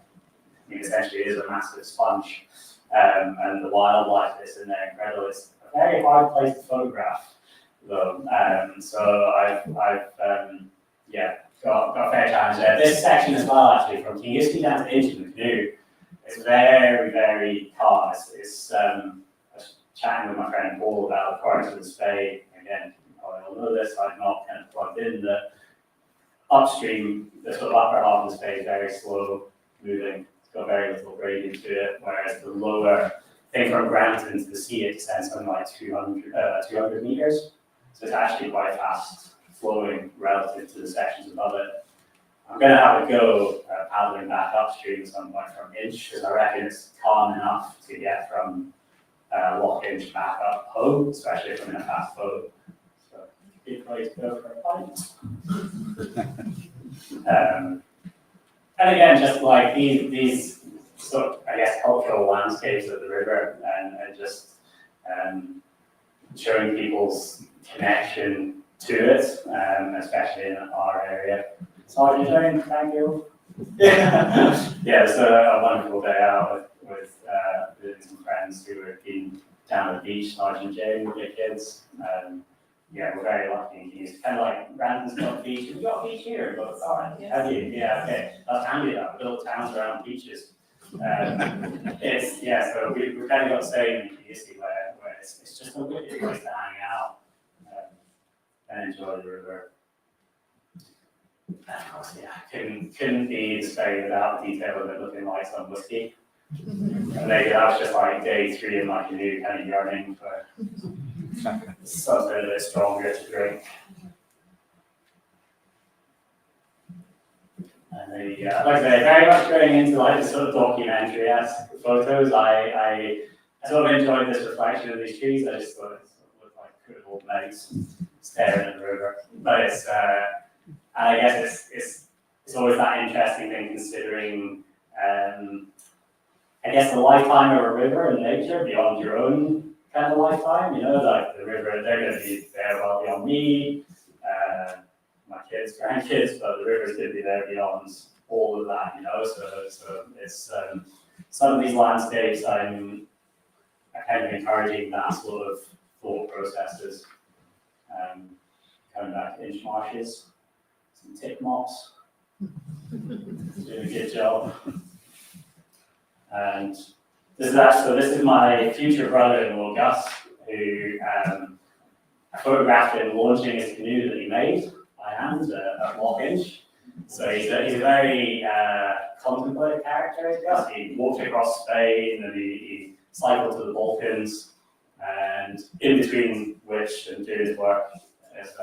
C: essentially is a massive sponge, and the wildlife that's in there incredible. It's a very hard place to photograph, though. So I've got a fair challenge there. This section as well, actually, from Kingussie down to Inch in the canoe. It's very, very calm. I was chatting with my friend Paul about the currents of the Spey. Again, you probably all know this, I've not kind of plugged in the upstream, the sort of upper half of the Spey is very slow moving. It's got very little gradient to it, whereas the lower thing from Granton to the sea, it descends something like 200 meters. So it's actually quite fast flowing relative to the sections above it. I'm going to have a go paddling back upstream at some point from Inch, because I reckon it's calm enough to get from Lockhinch back up home, especially if I'm in a fast boat. So, good place to go for a pint. And again, just like these sort of, cultural landscapes of the river, and just showing people's connection to it, especially in our area. Sergeant Jane, thank you. Yeah, it's a wonderful day out with some friends who have been down at the beach, Sergeant Jane with their kids. Yeah, we're very lucky. It's kind of like Brandon's got a beach. Have you got a beach here? But have you? Yeah, okay. That's handy. That built towns around beaches. It's so we've kind of got the same community where it's just a wicked place to hang out and enjoy the river. And of course, couldn't be the Spey without the detail of it looking like some whiskey. And maybe that was just like day 3 in my canoe, kind of yearning for something a bit stronger to drink. And like I say, very much going into like the sort of documentary-esque photos. I sort of enjoyed this reflection of these trees. I just thought it sort of looked like good old mates staring at the river. But it's and I guess it's always that interesting thing considering I guess the lifetime of a river and nature beyond your own kind of lifetime, like the river, they're going to be there well beyond me, my kids, grandkids, but the river's going to be there beyond all of that, so it's some of these landscapes I'm kind of encouraging that sort of thought processes. Coming back to inch marshes, some tip mops, doing a good job. And this is my future brother-in-law, Gus, who I photographed him launching his canoe that he made by hand at Walkinch. So he's a very contemplative character, Gus. He walked across Spain and he cycled to the Balkans, and in between which and doing his work as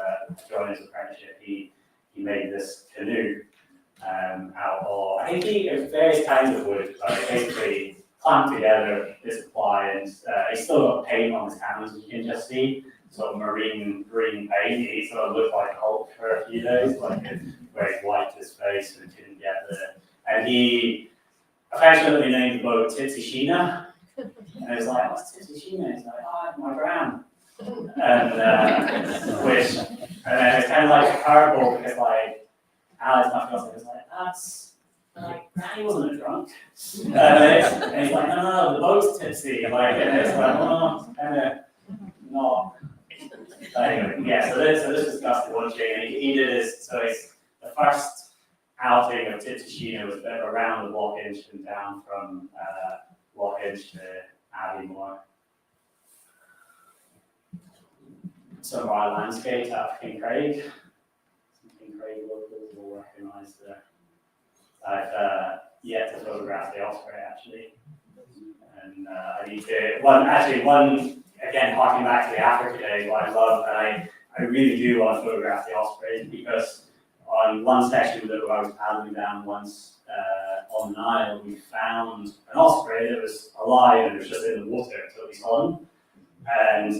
C: joining his apprenticeship, he made this canoe out of, I think various kinds of wood, basically clamped together this ply, and he's still got paint on his hands, as you can just see, sort of marine green paint. He sort of looked like Hulk for a few days, like where he wiped his face and couldn't get there. And he affectionately named the boat Tipsy Sheena. And he was like, what's Tipsy Sheena? He's like, oh, my gran. And then it's kind of like a curveball because like Alice, my fiance, was like, that's like Granny wasn't a drunk. And he's like, no, the boat's tipsy. And it's like, oh, kind of not. Anyway, so this is Gus launching, and he did his, so it's the first outing of Tipsy Sheena was around the Walkinch and down from Walkinch to Abbeymoor. Some of our landscapes at King Craig. Some King Craig locals will recognise there. I've yet to photograph the osprey actually, and I need to. One again, harking back to the Africa days, what I love, and I really do want to photograph the ospreys because on one section that I was paddling down once on the Nile, we found an osprey that was alive and it was just in the water until we saw him. And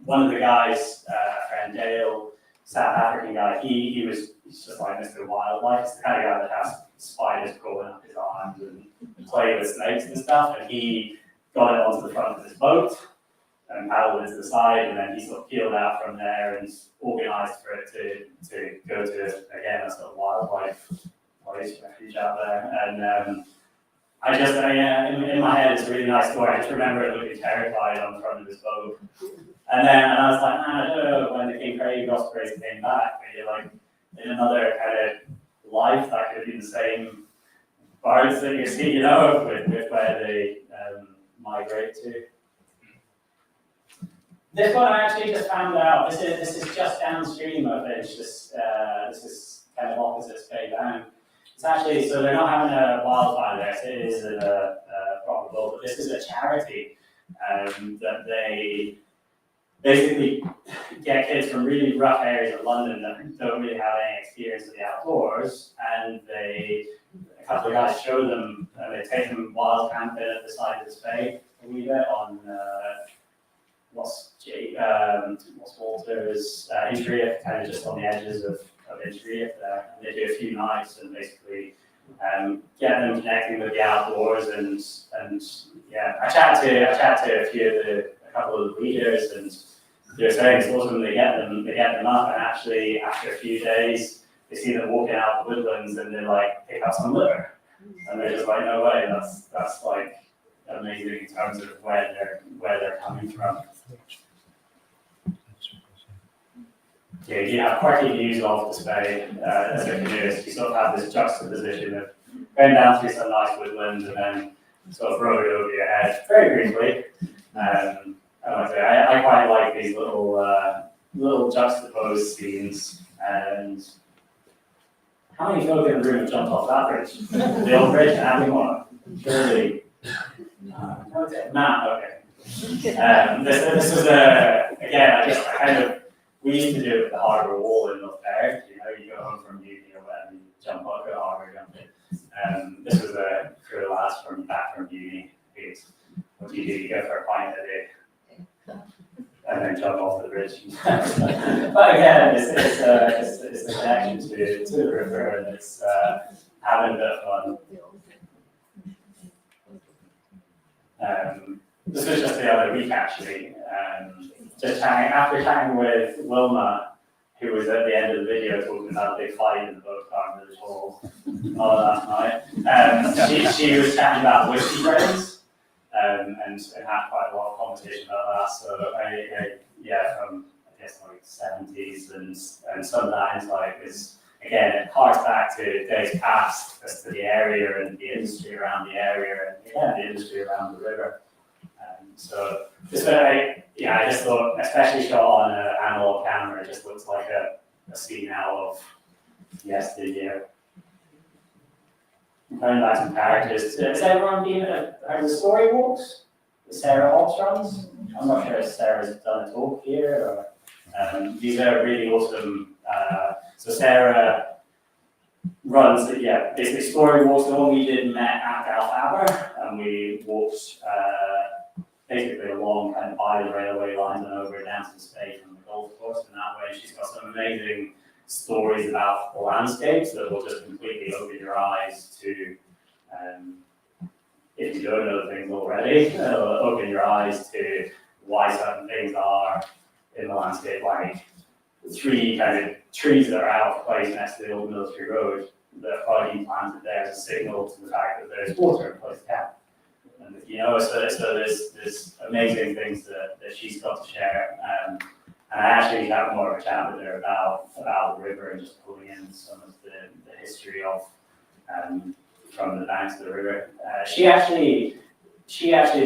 C: one of the guys, a friend Dale, South African guy, he's just like Mr. Wildlife. He's the kind of guy that has spiders crawling up his arms and play with snakes and stuff. And he got it onto the front of his boat and paddled it to the side, and then he sort of peeled out from there and organised for it to go to, again, a sort of wildlife place, refuge out there. And I just, in my head, it's a really nice story. I just remember it looking terrified on the front of his boat. And I was like, I don't know, when the King Craig ospreys came back, maybe like in another kind of life, that could have been the same birds that you see, with where they migrate to. This one I actually just found out, this is just downstream of it. This is kind of opposite Spey Down. It's actually, so they're not having a wildfire there, so it is a proper boat, but this is a charity that they basically get kids from really rough areas of London that don't really have any experience of the outdoors, and a couple of guys show them, they take them wild camping at the side of the Spey a wee bit on what's Walter's Inchreef, kind of just on the edges of Inchreef there. And they do a few nights and basically get them connecting with the outdoors and yeah. I chat to a couple couple of leaders, and they're saying it's awesome. They get them up, and actually after a few days, they see them walking out the woodlands, and they like pick up some litter, and they're just like, no way, that's like amazing in terms of where they're coming from. Yeah, you have quirky views of the Spey as a canoeist. You sort of have this juxtaposition of going down through some nice woodlands and then sort of road over your head very briefly. I quite like these little juxtaposed scenes. And how many folk in the room have jumped off that bridge? The old bridge in Aviemore? Surely. Matt, okay. This was we used to do it with the harbour wall in North Fair. You know, you go home from uni or whatever, you jump up, go to harbour, jump in. This was a crew of lads back from uni. What do? You go for a pint a day and then jump off the bridge. But again, it's the connection to the river, and it's having a bit of fun. This was just the other week actually. After chatting with Wilma, who was at the end of the video talking about a big fight in the boat car in Village Hall last night, she was chatting about whiskey brains and had quite a lot of conversation about that. So from I guess like 70s and some of that insight is again it harks back to days past as to the area and the industry around the area and the industry around the river. So this I just thought, especially shot on an analog camera, it just looks like a scene out of yesteryear. Coming back to characters, has everyone heard the story walks? The Sarah Armstrongs? I'm not sure if Sarah's done a talk here. Or, these are really awesome. So Sarah runs, basically story walks. The one we did met at Galfaber, and we walked basically along kind of by the railway lines and over down to the Spey from the golf course, and that way she's got some amazing stories about the landscapes that will just completely open your eyes to, if you don't know things already, it'll open your eyes to why certain things are in the landscape, like 3 kind of trees that are out of place next to the old military road that are probably being planted there as a signal to the fact that there's water in place to camp. And, so there's amazing things that she's got to share. And I actually have more of a chat with her about the river and just pulling in some of the history of from the banks of the river. She actually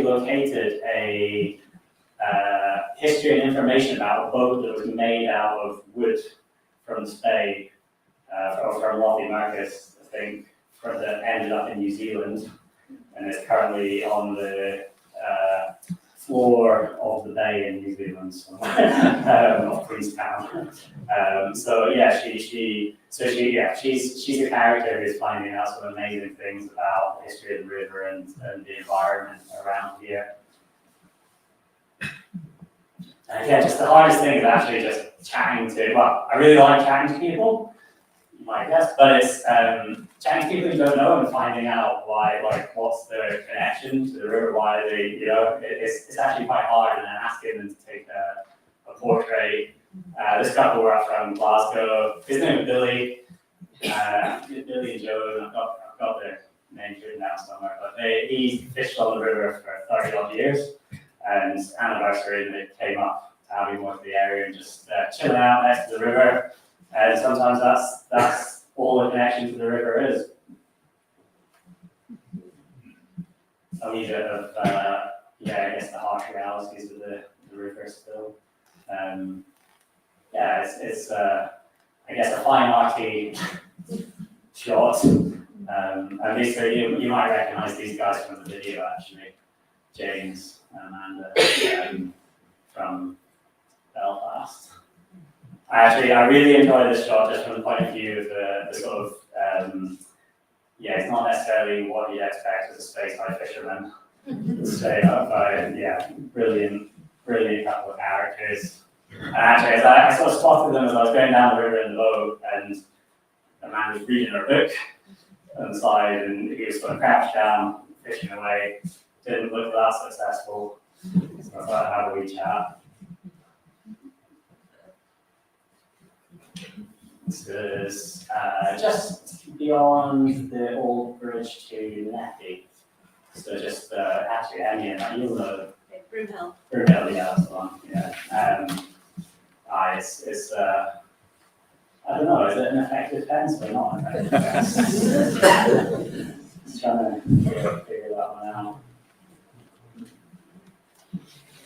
C: located a history and information about a boat that was made out of wood from the Spey, from Lottie Marcus, I think, that ended up in New Zealand. And it's currently on the floor of the bay in New Zealand, of Queenstown. She's a character who's finding out some amazing things about the history of the river and the environment around here. And just the hardest thing is actually just chatting to. Well, I really like chatting to people, you might guess, but it's chatting to people you don't know and finding out why, what's their connection to the river, why they, it's actually quite hard, and then asking them to take a portrait. This couple were up from Glasgow. His name is Billy. Billy and Joe, and I've got their names written down somewhere, but he fished on the river for 30 odd years, and anniversary, and they came up to Aviemore to the area and just chilling out next to the river, and sometimes that's all the connection to the river is. A wee bit of, I guess the harsh realities of the river still. It's I guess a fine arty shot. And you might recognise these guys from the video actually. James and Amanda from Belfast. I really enjoy this shot just from the point of view of the sort of, it's not necessarily what you'd expect as a space-side fisherman. Straight up, brilliant couple of characters. And actually, I sort of spotted them as I was going down the river in the boat, and a man was reading a book on the side, and he was sort of crouched down, fishing away. Didn't look that successful. So I thought I'd have a wee chat. This is just beyond the old bridge to Netty. So just actually, Emmy and you'll know.
H: Broomhill.
C: Broomhill, yeah, that's the one. Yeah. It's I don't know, is it an effective fence or not an effective fence? Just trying to figure that one out.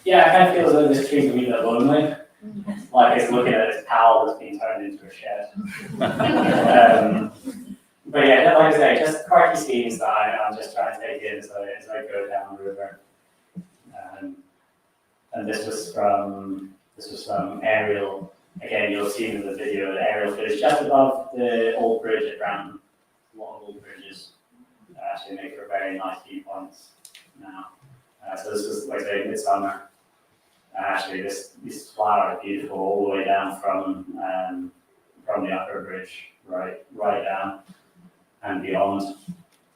C: Yeah, it kind of feels like this tree's a wee bit lonely. Like it's looking at its pal that's being turned into a shed. But yeah, like I say, just quirky scenes that I'm just trying to take in as I go down the river. And this was from aerial. Again, you'll see in the video the aerial footage just above the old bridge at Granton. A lot of old bridges actually make for very nice viewpoints now. So this was, like I say, midsummer. Actually, these flowers are beautiful all the way down from the upper bridge, right down and beyond.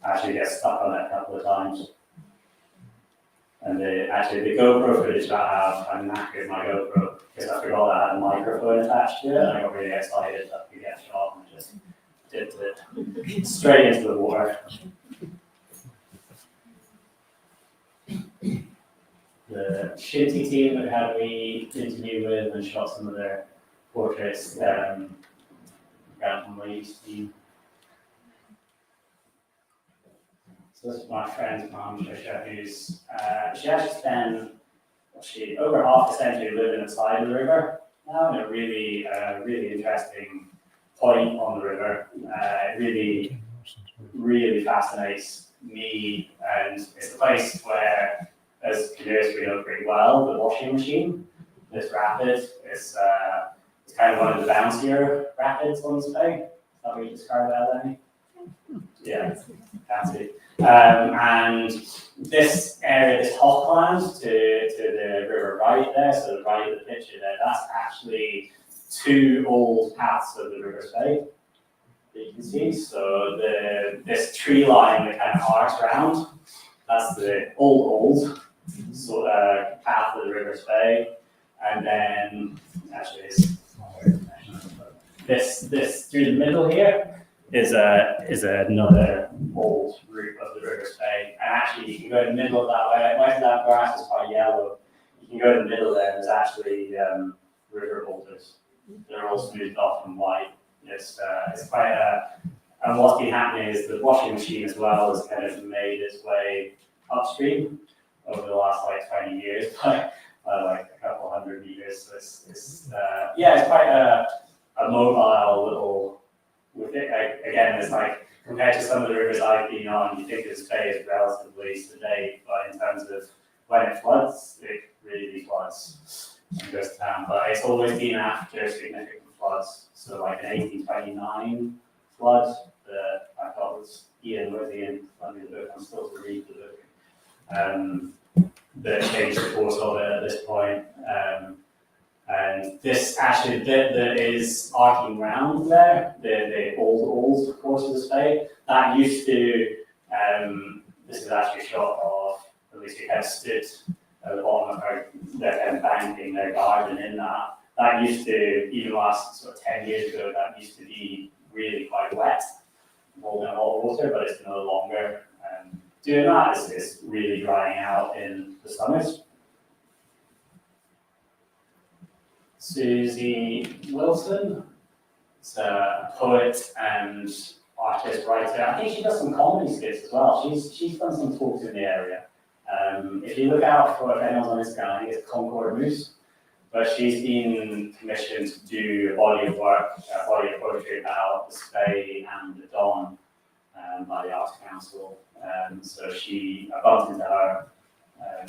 C: I actually get stuck on it a couple of times. And the GoPro footage that I knackered my GoPro because I forgot that I had a microphone attached to it, and I got really excited that we get a shot and just dipped it straight into the water. The Shinty team that had we interviewed with and shot some of their portraits, Grantham Lee's team. So this is my friend's mum, Trisha, who's she actually spent over half a century living at the side of the river now, in a really interesting point on the river. It really fascinates me, and it's a place where, as canoeists we know pretty well, the washing machine, this rapid, it's kind of one of the bouncier rapids on the Spey. Is that what you describe that, Lenny? Yeah, bouncy. And this area, this hopland to the river right there, so the right of the picture there, that's actually two old paths of the River Spey that you can see. So this tree line that kind of arcs around, that's the old path of the River Spey. And then actually this through the middle here is another old route of the River Spey. And actually you can go in the middle of that way. Most of that grass is quite yellow. You can go in the middle there, and there's actually river boulders. They're all smoothed off and white. It's quite and what's been happening is the washing machine as well has kind of made its way upstream over the last 20 years by like a couple hundred meters. So it's quite a mobile little. With it, again, it's like compared to some of the rivers I've been on, you think the Spey is relatively sedate, but in terms of when it floods, it really floods and goes to town. But it's always been after significant floods. So like an 1829 flood that I thought was Ian, where's Ian? Let me the book, I'm still to read the book. That changed the course of it at this point. And this actually bit that is arcing round there, the old course of the Spey, that used to, this is actually a shot of, at least we kind of stood at the bottom of their kind of banking, their garden in that. That used to, even last sort of 10 years ago, that used to be really quite wet, holding a lot of water, but it's no longer doing that. It's really drying out in the summers. Susie Wilson is a poet and artist, writer. I think she does some comedy skits as well. She's done some talks in the area. If you look out for, if anyone's on Instagram, I think it's Concord Moose. But she's been commissioned to do a body of work, a body of poetry about the Spey and the Don by the Arts Council. So I bumped into her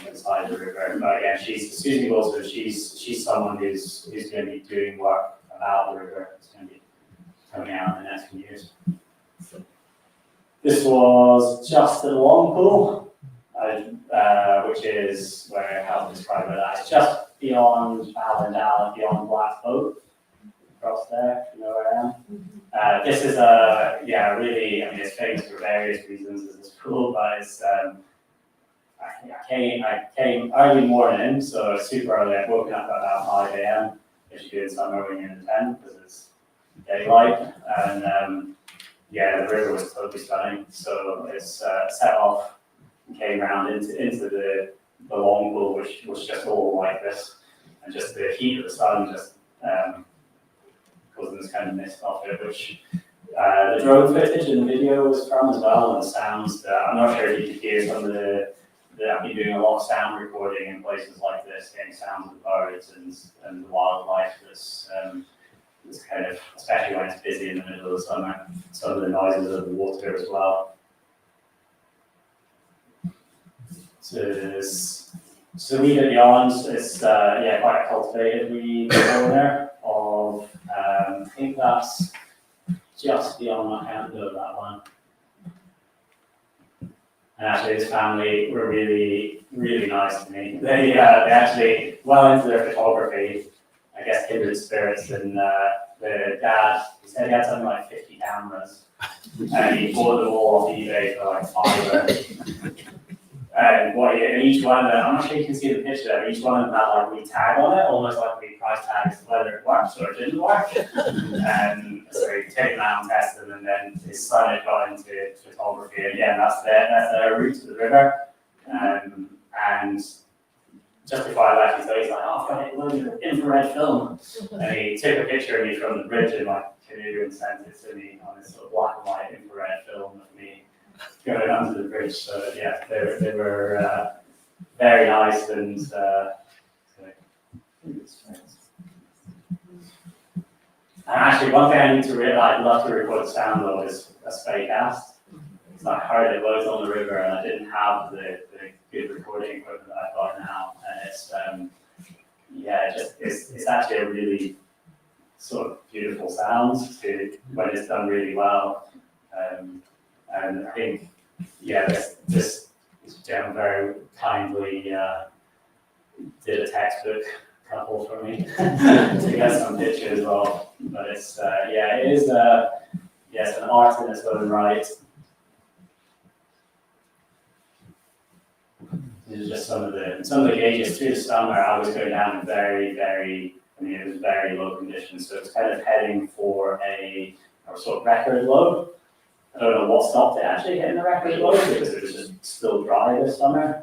C: inside the river. But again, she's Susie Wilson. She's someone who's going to be doing work about the river. It's going to be coming out in the next few years. This was just at the Long Pool, which is where how to describe it. It's just beyond Allendale, beyond Black Boat, across there. You know where I am. This is really. I mean, it's famous for various reasons as this pool, but it's. I came early morning, so super early. I woke up at about 5 a.m. which you do in summer when you're in the tent because it's daylight. And yeah, the river was totally stunning. So it's set off and came round into the long pool, which was just all like this, and just the heat of the sun just causing this kind of mist off it, which the drone footage and the video was from as well, and the sounds. I'm not sure if you could hear some of the. I've been doing a lot of sound recording in places like this, getting sounds of the birds and the wildlife. That's kind of, especially when it's busy in the middle of the summer. Some of the noises of the water as well. So immediately beyond, it's quite a cultivated corner of I think that's just beyond my handle of that one. And actually, this family were really, really nice to me. They actually well into their photography, I guess, kindred spirits. And the dad, he said he had something like 50 cameras, and he bought them all off eBay for like $5. And each one of them, I'm not sure you can see the picture there, but each one of them had like a wee tag on it, almost like a wee price tag, whether it works or it didn't work. And so he'd take them out and test them, and then his son had got into photography. And again, that's their route to the river. And just before I left, he's like, oh, I've got a load of infrared film. And he took a picture of me from the bridge in my canoe and sent it to me on this sort of black and white infrared film of me going under the bridge. So yeah, they were very nice and actually one thing I need to realize, I'd love to record the sound though, is a Spey cast. Because I heard it loads on the river and I didn't have the good recording equipment that I've got now. And it's actually a really sort of beautiful sound when it's done really well. And I think, this gentleman very kindly did a textbook couple for me to get some pictures of. But it's, it is, it's an art in its own right. These are just some of the gauges through the summer. I was going down in it was very low conditions. So it's kind of heading for a sort of record low. I don't know what stopped it actually hitting the record low because it was just still dry this summer.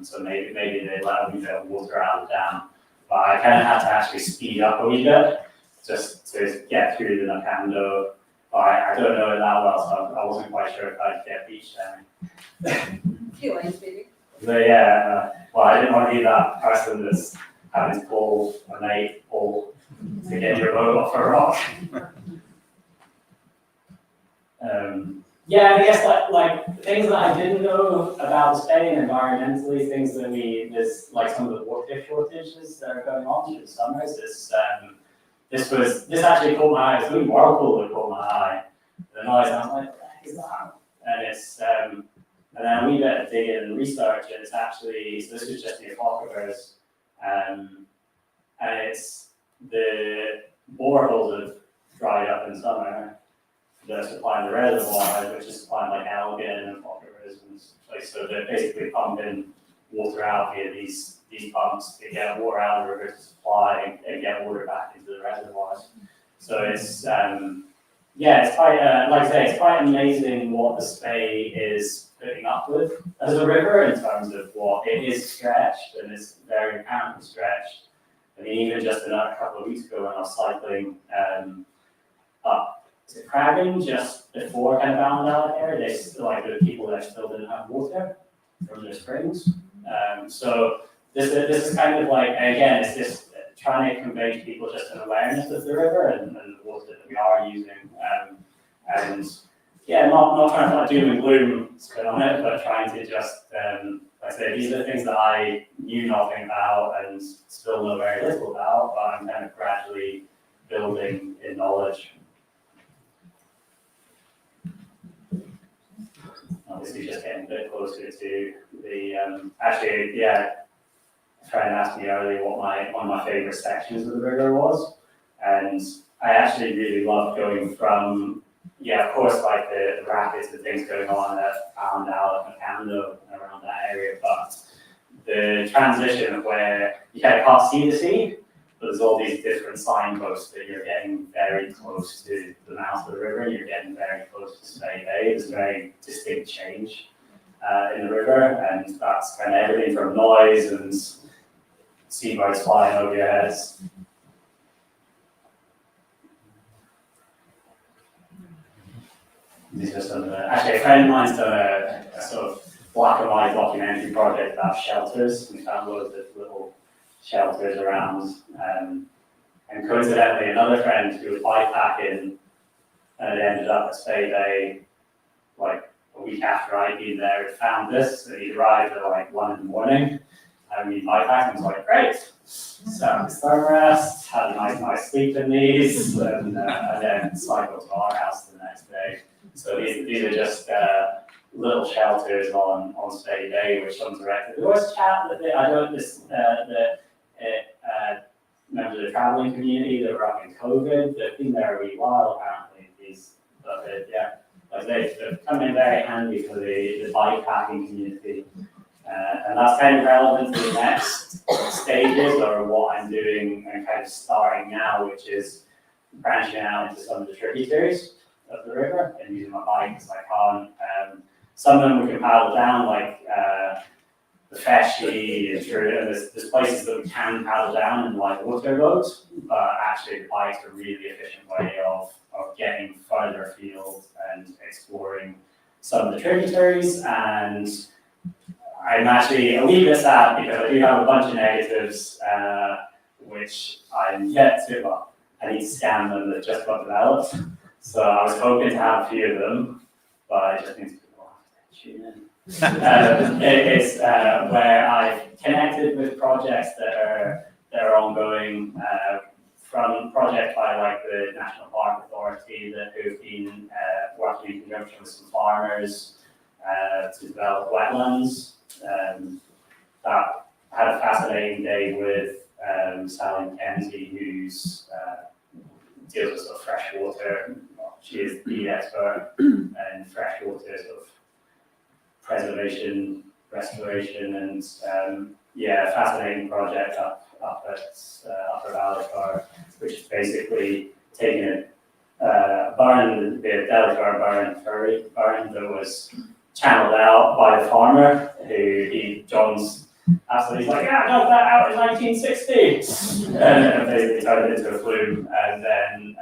C: So maybe they let a wee bit of water out of the dam. But I kind of had to actually speed up a wee bit just to get through the Nakando. I don't know it that well, so I wasn't quite sure if I'd get beach down.
J: A few lines maybe.
C: But I didn't want to be that person that's having to call a mate or to get your boat off a rock. I guess like things that I didn't know about Spain environmentally, things that there's like some of the water shortages that are going on through the summers. This actually caught my eye. It's really whirlpool that caught my eye. The noise, and I was like, what the heck is that? And it's and then a wee bit of digging and research, and it's actually, so this is just the aquifers, and it's the boreholes have dried up in summer. They're supplying the reservoirs, which is supplying like algae and aquifers and stuff. So they're basically pumping water out via these pumps to get water out of the river to supply and get water back into the reservoirs. So it's it's quite like I say, it's quite amazing what the Spey is putting up with as a river in terms of what it is stretched, and it's very apparently stretched. I mean, even just a couple of weeks ago when I was cycling up to Cragging just before kind of Ballandal area, the people there still didn't have water from their springs. So this is kind of like, again, it's just trying to convey to people just an awareness of the river and the water that we are using. Not trying to put doom and gloom spin on it, but trying to just, like I say, these are things that I knew nothing about and still know very little about, but I'm kind of gradually building in knowledge. Obviously, just getting a bit closer to the, Fran asked me earlier what one of my favorite sections of the river was, and I actually really loved going from yeah, of course, like the rapids and things going on at Allendale and Macando and around that area, but the transition of where you kind of can't see the sea, but there's all these different signposts that you're getting very close to the mouth of the river, and you're getting very close to Spey Bay. There's a very distinct change in the river, and that's kind of everything from noise and seabirds flying over your heads. These are some of the, actually, a friend of mine's done a sort of black and white documentary project about shelters. We found loads of little shelters around. And coincidentally, another friend who was bikepacking and ended up at Spey Bay like a week after I'd been there, had found this, and he arrived at like 1 in the morning. And we bikepacking and was like, great. So start rest, had a nice sleep in these, and then cycled to our house the next day. So these are just little shelters on Spey Bay, which someone's erected. There was a chat that I don't members of the travelling community that were up in COVID. They've been there a wee while apparently. They've come in very handy for the bikepacking community. And that's kind of relevant to the next stages, or what I'm doing and kind of starting now, which is branching out into some of the tributaries of the river and using my bike because I can't. Some of them we can paddle down, like the Feshy and through, and there's places that we can paddle down in like water boats, but actually the bike's a really efficient way of getting further afield and exploring some of the tributaries. And I'm actually a wee bit sad because I do have a bunch of negatives, which I'm yet to, well, I need to scan them that just got developed. So I was hoping to have a few of them, but I just need to tune in. It's where I've connected with projects that are ongoing, from projects by like the National Park Authority who've been working in conjunction with some farmers to develop wetlands. That had a fascinating day with Sally McKenzie, who's deals with sort of freshwater. Well, she is the expert in freshwater sort of preservation, restoration, and fascinating project up at Upper Ballycar, which is basically taking a burn, the Delacar burn, furry burn that was channeled out by the farmer who John's absolutely like, yeah, I dug that out in 1960, and basically turned it into a flume. And then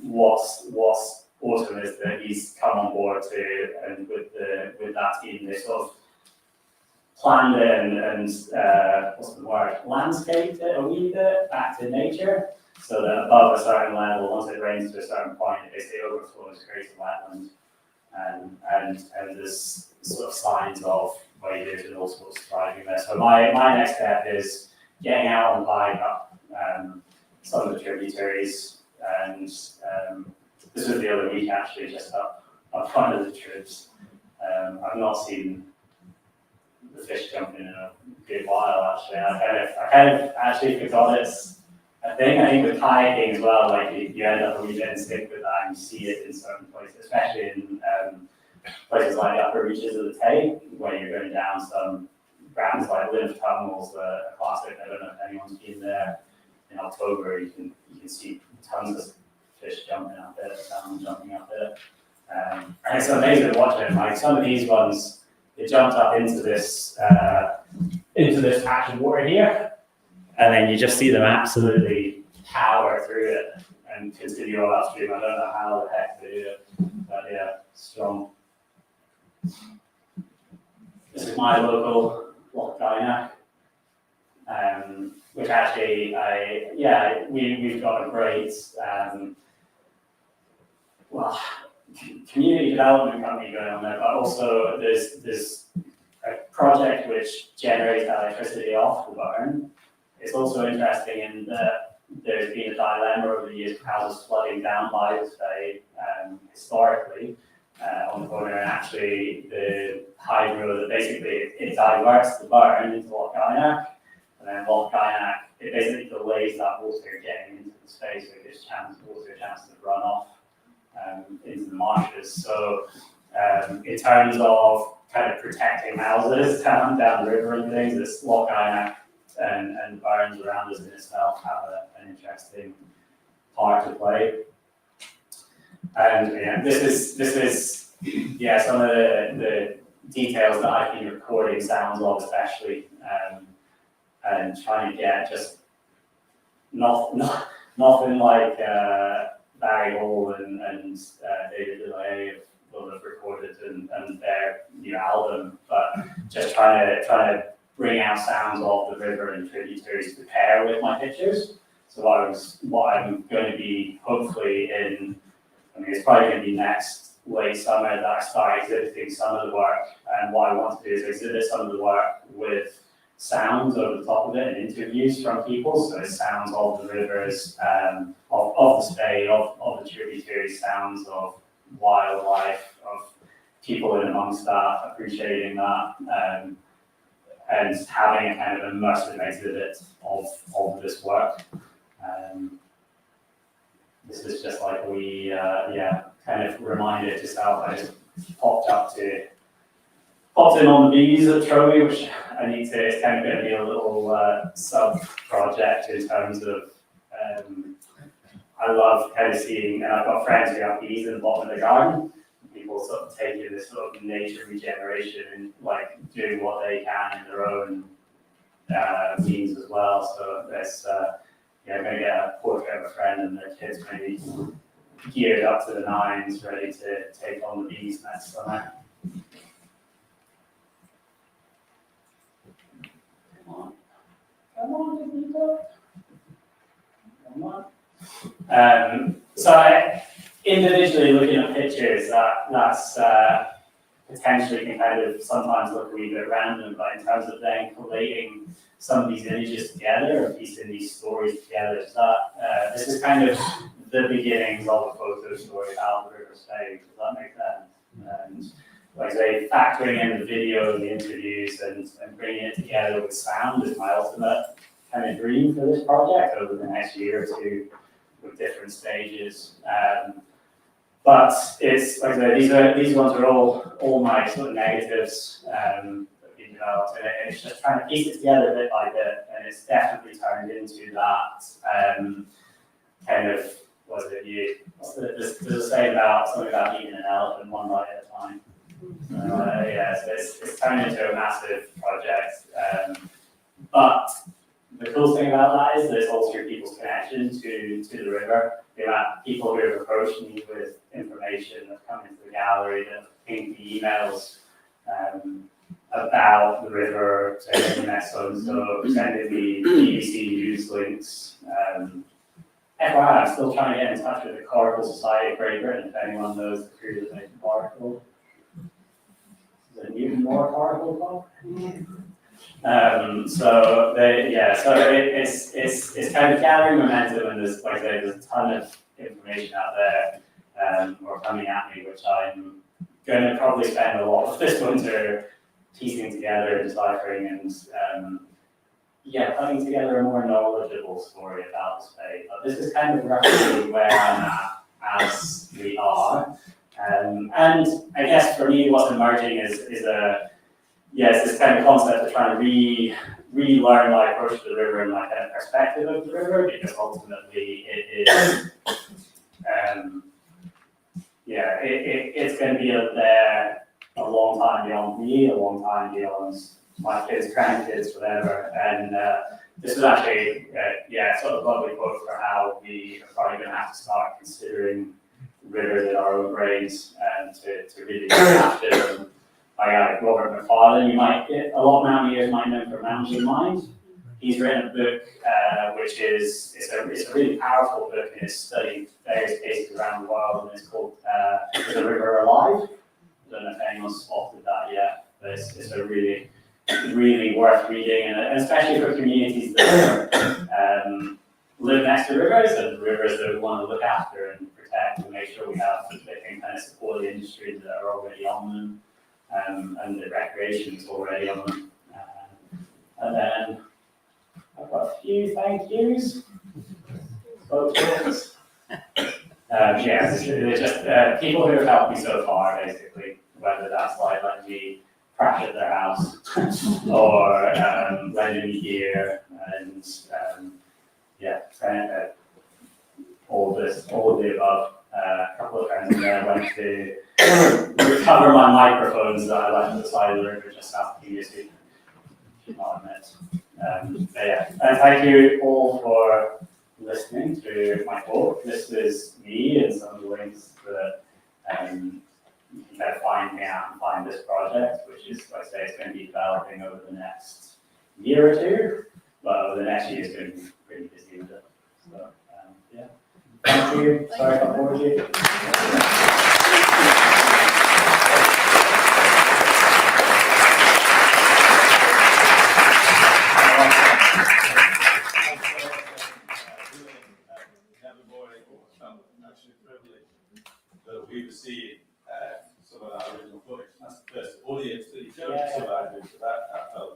C: what's awesome is that he's come on board and with that team, they sort of planned it and what's the word, landscaped it a wee bit back to nature, so that above a certain level, once it rains to a certain point, it basically overflows, creates a wetland. And there's sort of signs of waders and all sorts of thriving there. So my next step is getting out on bike up some of the tributaries, and this was the other week actually, just up front of the tribs. I've not seen the fish jumping in a good while actually. I kind of actually forgot it's a thing. I think with kayaking as well, like you end up a wee bit in sync with that, and you see it in certain places, especially in places like the upper reaches of the Tay, where you're going down some grounds like lymph tunnels, a classic. I don't know if anyone's been there. In October, you can see tons of fish jumping up there, salmon jumping up there. And it's amazing watching. Like some of these ones, they jumped up into this patch of water here, and then you just see them absolutely power through it and continue on upstream. I don't know how the heck they do it, but yeah, strong. This is my local Loch Guynack, which actually, we've got a great, community development company going on there, but also there's a project which generates electricity off the burn. It's also interesting in that there's been a dilemma over the years of houses flooding down by the Spey historically on the corner, and actually the hydro that basically it diverts the burn into Loch Guynack, and then Loch Guynack, it basically delays that water getting into the Spey, so it gives water a chance to run off into the marshes. So in terms of kind of protecting houses down the river and things, this Lochine and the barns around us in itself have an interesting part to play. And yeah, this is some of the details that I've been recording sounds of, especially, and trying to get just nothing like Barry Hall and David DeLay will have recorded and their new album, but just trying to bring out sounds of the river and tributaries to pair with my pictures. So what I'm going to be hopefully it's probably going to be next late summer that I start exhibiting some of the work. And what I want to do is exhibit some of the work with sounds over the top of it and interviews from people. So it's sounds of the rivers, of the Spey, of the tributaries, sounds of wildlife, of people in amongst that, appreciating that, and having a kind of immersive exhibit of this work. This is just like kind of reminded yourself. I just popped in on the bees at Trophy, which I need to, it's kind of going to be a little sub-project in terms of, I love kind of seeing, and I've got friends who have bees in the bottom of the garden. People sort of taking this sort of nature regeneration and like doing what they can in their own means as well. So there's, I'm going to get a portrait of a friend and their kids maybe geared up to the nines, ready to take on the bees next summer. Come on, come on. So individually looking at pictures, that's potentially can kind of sometimes look a wee bit random, but in terms of then collating some of these images together and piecing these stories together, this is kind of the beginnings of a photo story about the River Spey. Does that make sense? And like I say, factoring in the video and the interviews and bringing it together with sound is my ultimate kind of dream for this project over the next year or two with different stages. But it's like I say, these ones are all my sort of negatives that have been developed, and it's just trying to piece it together bit by bit, and it's definitely turned into that kind of there's a saying about something about eating an elephant one bite at a time. So it's turned into a massive project. But the cool thing about that is that it's also people's connection to the river. The amount of people who have approached me with information that come into the gallery, that pinged me emails about the river, saying that so sending me BBC News links. FYI, I'm still trying to get in touch with the Coracle Society of Great Britain, if anyone knows the crew that made the Coracle. Is it Newton Moore Coracle Club? So it's kind of gathering momentum, and there's like I say, there's a ton of information out there or coming at me, which I'm going to probably spend a lot of this winter piecing together, deciphering, and putting together a more knowledgeable story about the Spey. But this is kind of roughly where I'm at as we are. And I guess for me, what's emerging is this kind of concept of trying to relearn my approach to the river and my kind of perspective of the river, because ultimately it is, it's going to be there a long time beyond me, a long time beyond my kids, grandkids, whatever. And this is actually, sort of a lovely quote for how we are probably going to have to start considering rivers in our own brains and to really look after them. Robert McFarlane, a lot of mountaineers might know from Mountain Mind. He's written a book which is it's a really powerful book, and it's studied various cases around the world, and it's called Is the River Alive? I don't know if anyone's spotted that yet, but it's a really, really worth reading, and especially for communities that live next to rivers and rivers that we want to look after and protect and make sure we have that can kind of support the industries that are already on them. And the recreation is already on them. And then I've got a few thank yous. Yeah, it's just people who have helped me so far, basically, whether that's like letting me crash at their house or lending me gear and yeah, all of the above. A couple of times I went to recover my microphones that I left at the side of the river just after previously. Should not admit. But yeah, and thank you all for listening to my talk. This is me and some of the links that you can kind of find me out and find this project, which is, like I say, it's going to be developing over the next year or two, but over the next year is going to be pretty busy with it. So, yeah. Thank you. Sorry if I bored you.
B: That we received some of that original footage. That's the first audience that you showed us about it, so that felt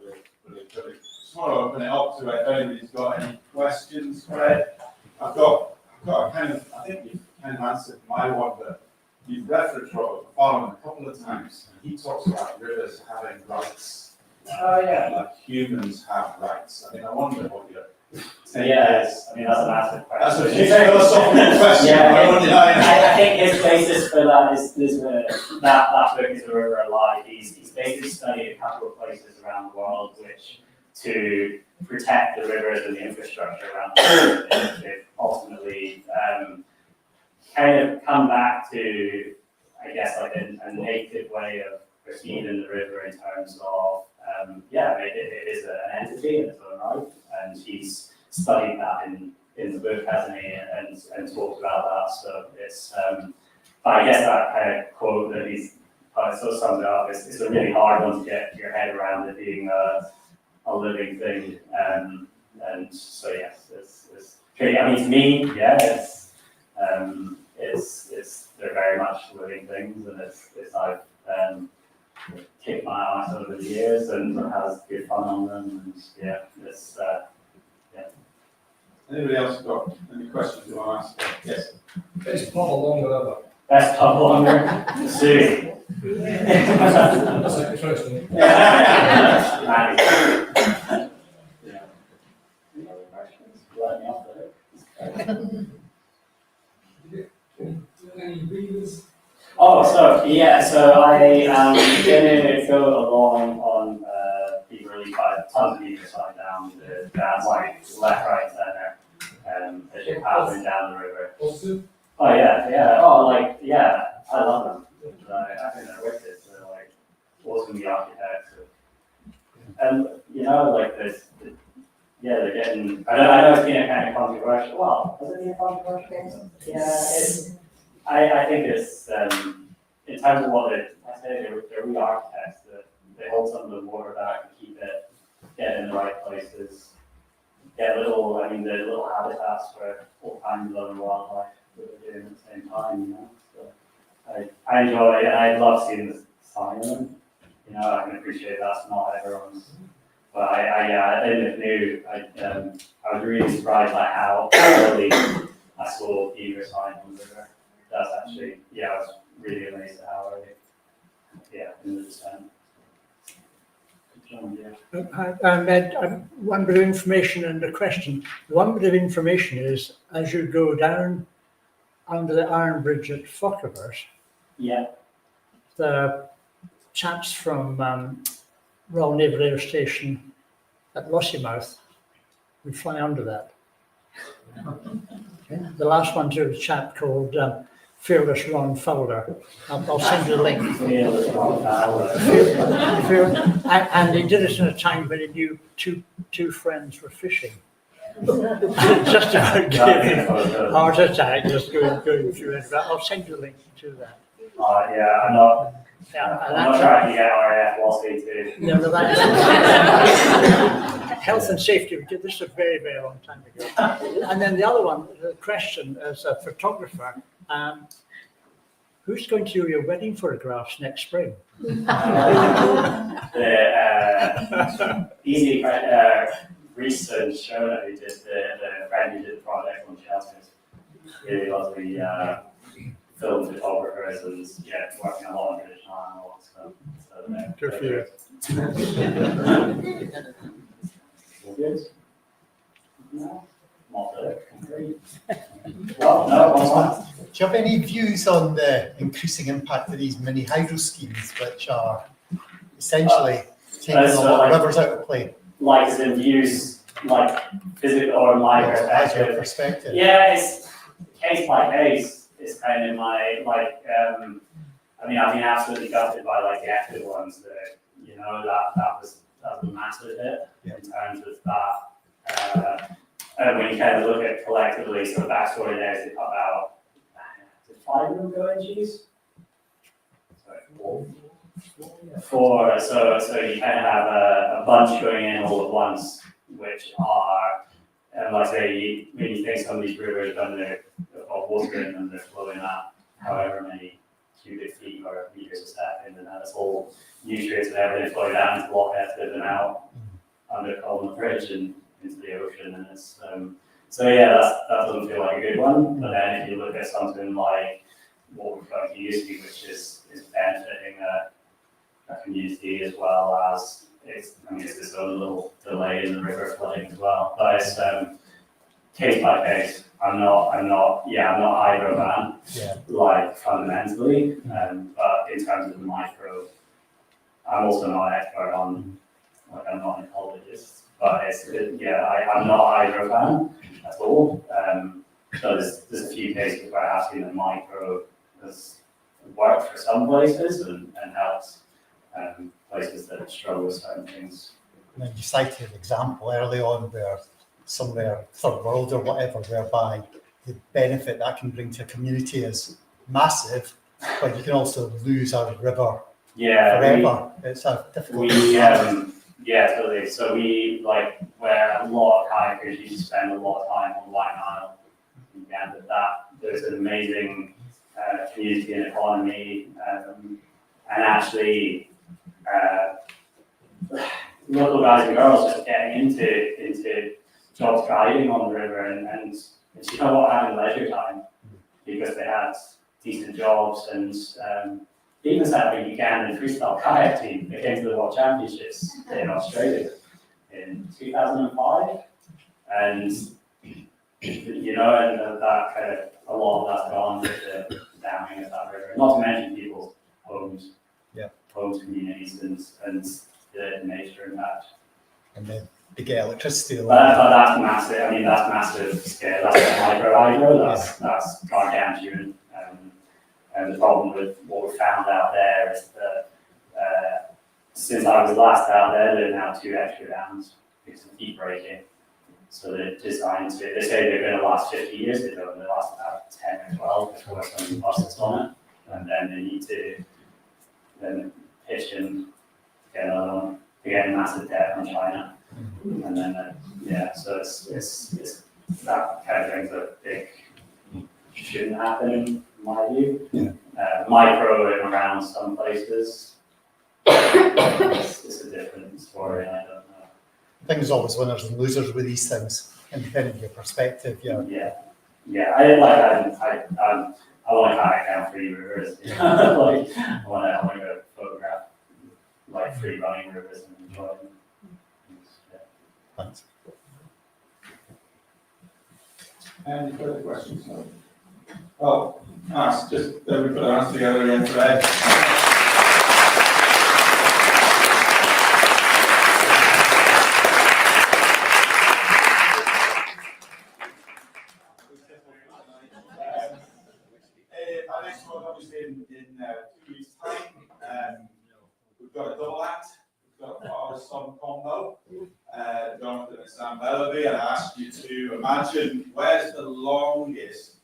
B: really good. Just want to open it up to if anybody's got any questions, Fred. I've got a kind of, I think you've kind of answered my one, but you've referenced Robert Farnham a couple of times, and he talks about rivers having rights.
C: Oh yeah.
B: Like humans have rights. I mean, I wonder what your
C: Yes, I mean that's a massive question.
B: That's a philosophical question.
C: Yeah, I think his basis for that is that book is The River Alive. He's basically studied a couple of places around the world which to protect the rivers and the infrastructure around the river, they've ultimately kind of come back to, I guess, like a native way of perceiving the river in terms of it is an entity in its own right, and he's studied that in the book, hasn't he, and talked about that. So it's, but I guess that kind of quote that he's so summed it up. It's a really hard one to get your head around, it being a living thing, and so yes, it's tricky. I mean, to me, yeah, it's they're very much living things, and it's I've kicked my ass over the years and has good fun on them, and yeah, it's yeah.
B: Anybody else got any questions you want to ask? Yes.
J: Best pub along the river.
C: Best pub longer, Sue.
J: That's interesting.
C: Yeah. Any other questions? Let me off the hook.
J: Any readers?
C: Oh, so I am going to go along on the really tons of people slide down like left, right, center, as you're paddling down the river.
J: Awesome.
C: Oh yeah. Oh, like I love them. I think they're wicked. They're like awesome architects, and like they're getting. I know it's been a kind of controversial. Well, has it been a controversial game? Yeah, I think it's in terms of what I say they're really architects that they hold some of the water back and keep it, get in the right places, get the little habitats for all kinds of other wildlife that they're doing at the same time, So I enjoy it, and I love seeing the sign of them. I can appreciate that's not everyone's. But I didn't know. I was really surprised by how early I saw the River sign on the river. That's actually, I was really amazed at how early. In the descent.
K: One bit of information and a question. One bit of information is, as you go down under the Iron Bridge at Fockerverse, the chaps from Royal Naval Air Station at Lossiemouth would fly under that. Okay. The last one to a chap called Fearless Ron Fowler. I'll send you the link.
C: Fearless Ron Fowler.
K: And he did it in a time when he knew two friends were fishing. Just about giving a heart attack, just going through it. I'll send you a link to that.
C: I'm not trying to get RAF Lossy too.
K: No, health and safety, we did this a very, very long time ago. And then the other one, the question as a photographer, who's going to do your wedding photographs next spring?
C: Easy recent show that we did, the friend who did the project on shelters. really lovely film photographers and working a lot on traditional animals. So
K: Good for you.
C: Good. No, not good. Well, no, what's that?
A: Do you have any views on the increasing impact of these mini hydro schemes, which are essentially taking a lot of rivers out of play?
C: Like as in views, like physical or my
A: As your
C: perspective.
A: perspective.
C: Yeah, it's case by case. It's kind of my I mean, I've been absolutely gutted by like the active ones that that was a massive hit in terms of that. And when you kind of look at collectively, so the backstory there is about did 5 of them go in cheese? Sorry, 4. So you kind of have a bunch going in all at once, which are, like I say, when you think some of these rivers under of water in them, they're flowing up however many cubic feet or meters a second, and that's all nutrients and everything flow down into blockheads and out under on the bridge and into the ocean, and it's so yeah, that doesn't feel like a good one. But then if you look at something like what we've got used to, which is benefiting a community as well as it's this own little delay in the river flooding as well. But it's case by case. I'm not hydro fan, like fundamentally, but in terms of the micro, I'm also not an expert on, like I'm not an ecologist, but I'm not a hydro fan at all. So there's a few cases where I have seen the micro has worked for some places and helps places that struggle with certain things.
A: And then you cited an example early on where somewhere third world or whatever, whereby the benefit that can bring to a community is massive, but you can also lose a river forever. It's a difficult
C: totally. So we where a lot of hikers used to spend a lot of time on White Nile. That there's an amazing community and economy, and actually local guys and girls just getting into jobs guiding on the river and having leisure time because they had decent jobs and even set up a Ugandan freestyle kayak team. They came to the World Championships in Australia in 2005, and and that kind of a lot of that's gone with the damming of that river. Not to mention people's homes, communities, and the nature impact.
A: And then they get electricity.
C: But that's massive. I mean, that's massive scale. That's micro hydro. That's gargantuan. And the problem with what we found out there is that since I was last out there are now 2 extra dams because of heat breaking. So they're designed to. They say they're going to last 50 years. They don't. They last about 10 or 12 before something busts on it, and then they need to then pitch in, get another one. They get massive debt from China, and then so it's that kind of thing's a big shouldn't happen in my view. Micro and around some places, it's a different story. I don't know.
A: I think there's always winners and losers with these things, independent of your perspective. I want to kayak down 3 rivers. I want to go photograph free running rivers and enjoy them. Thanks.
B: Any further questions? Oh, nice. Just we put our hands together again today. Our next one, obviously, in 2 weeks' time, we've got a double act. We've got a father-son combo. Jonathan and Sam Bellaby, and I asked you to imagine where's the longest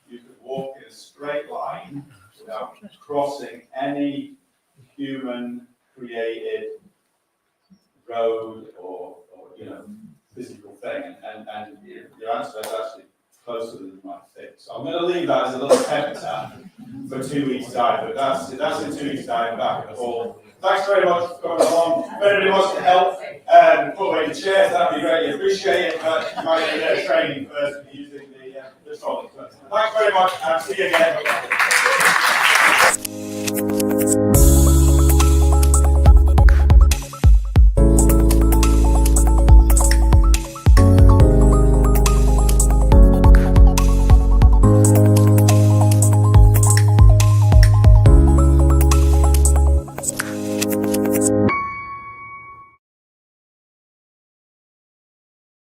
B: you could walk in a straight line without crossing any human-created road or physical thing, and your answer is actually closer than you might think. So I'm going to leave that as a little tempter for 2 weeks' time, but that's in 2 weeks' time back at the hall. Thanks very much for coming along. If anybody wants to help put away the chairs, that'd be greatly appreciated, but you might need a bit of training first using the trolley. Thanks very much, and see you again.